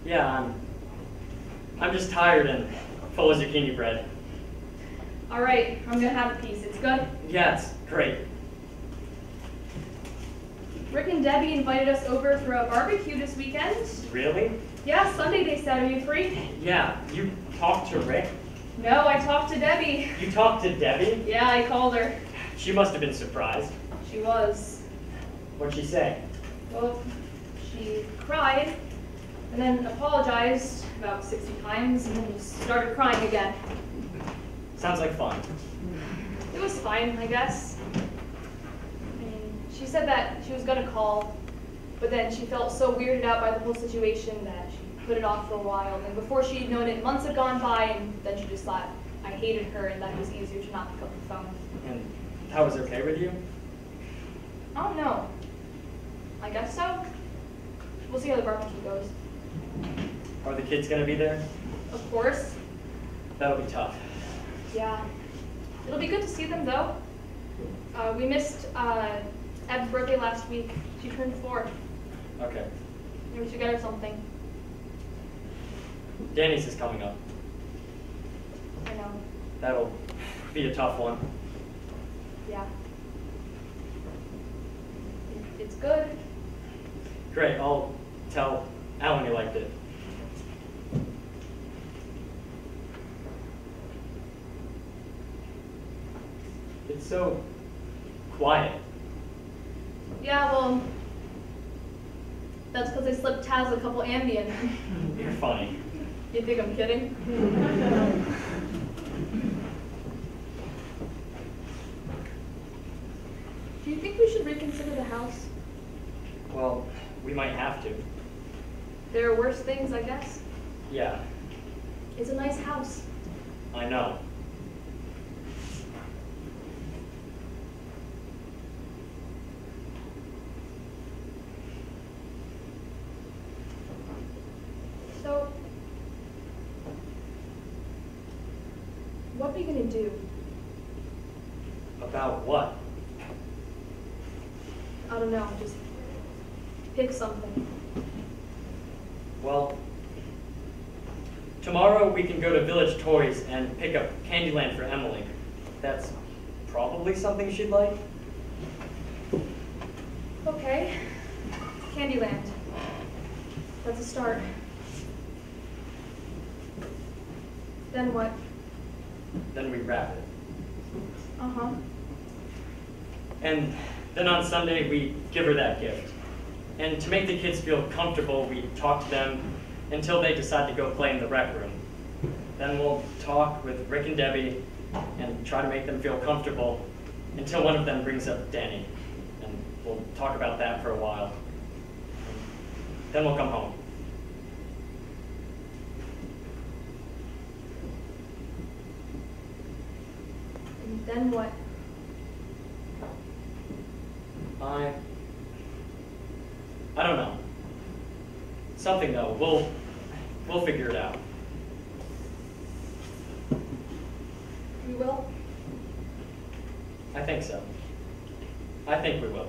Yeah, I'm just tired and full of zucchini bread. All right, I'm gonna have a piece. It's good. Yeah, it's great. Rick and Debbie invited us over for a barbecue this weekend. Really? Yeah, Sunday they said. Are you free? Yeah, you talked to Rick? No, I talked to Debbie. You talked to Debbie? Yeah, I called her. She must have been surprised. She was. What'd she say? Well, she cried and then apologized about 60 times and then just started crying again. Sounds like fun. It was fine, I guess. I mean, she said that she was gonna call, but then she felt so weirded out by the whole situation that she put it off for a while. And before she'd known it, months had gone by, and then she just thought I hated her and that it was easier to not pick up the phone. And that was okay with you? I don't know. I guess so. We'll see how the barbecue goes. Are the kids gonna be there? Of course. That'll be tough. Yeah. It'll be good to see them, though. We missed Eb's birthday last week. She turned 4. Okay. Maybe we should get her something. Danny's is coming up. I know. That'll be a tough one. Yeah. It's good. Great, I'll tell Alan you liked it. It's so quiet. Yeah, well, that's because I slipped Taz a couple Ambien. You're funny. You think I'm kidding? Do you think we should reconsider the house? Well, we might have to. There are worse things, I guess. Yeah, It's a nice house. I know. So, what are you gonna do? About what? I don't know, just pick something. Well, tomorrow we can go to Village Toys and pick up Candyland for Emily. That's probably something she'd like. Okay, Candyland. That's a start. Then what? Then we wrap it. Uh-huh. And then on Sunday, we give her that gift. And to make the kids feel comfortable, we talk to them until they decide to go play in the rec room. Then we'll talk with Rick and Debbie and try to make them feel comfortable until one of them brings up Danny. And we'll talk about that for a while. Then we'll come home. And then what? I don't know. Something though. We'll figure it out. We will? I think so. I think we will.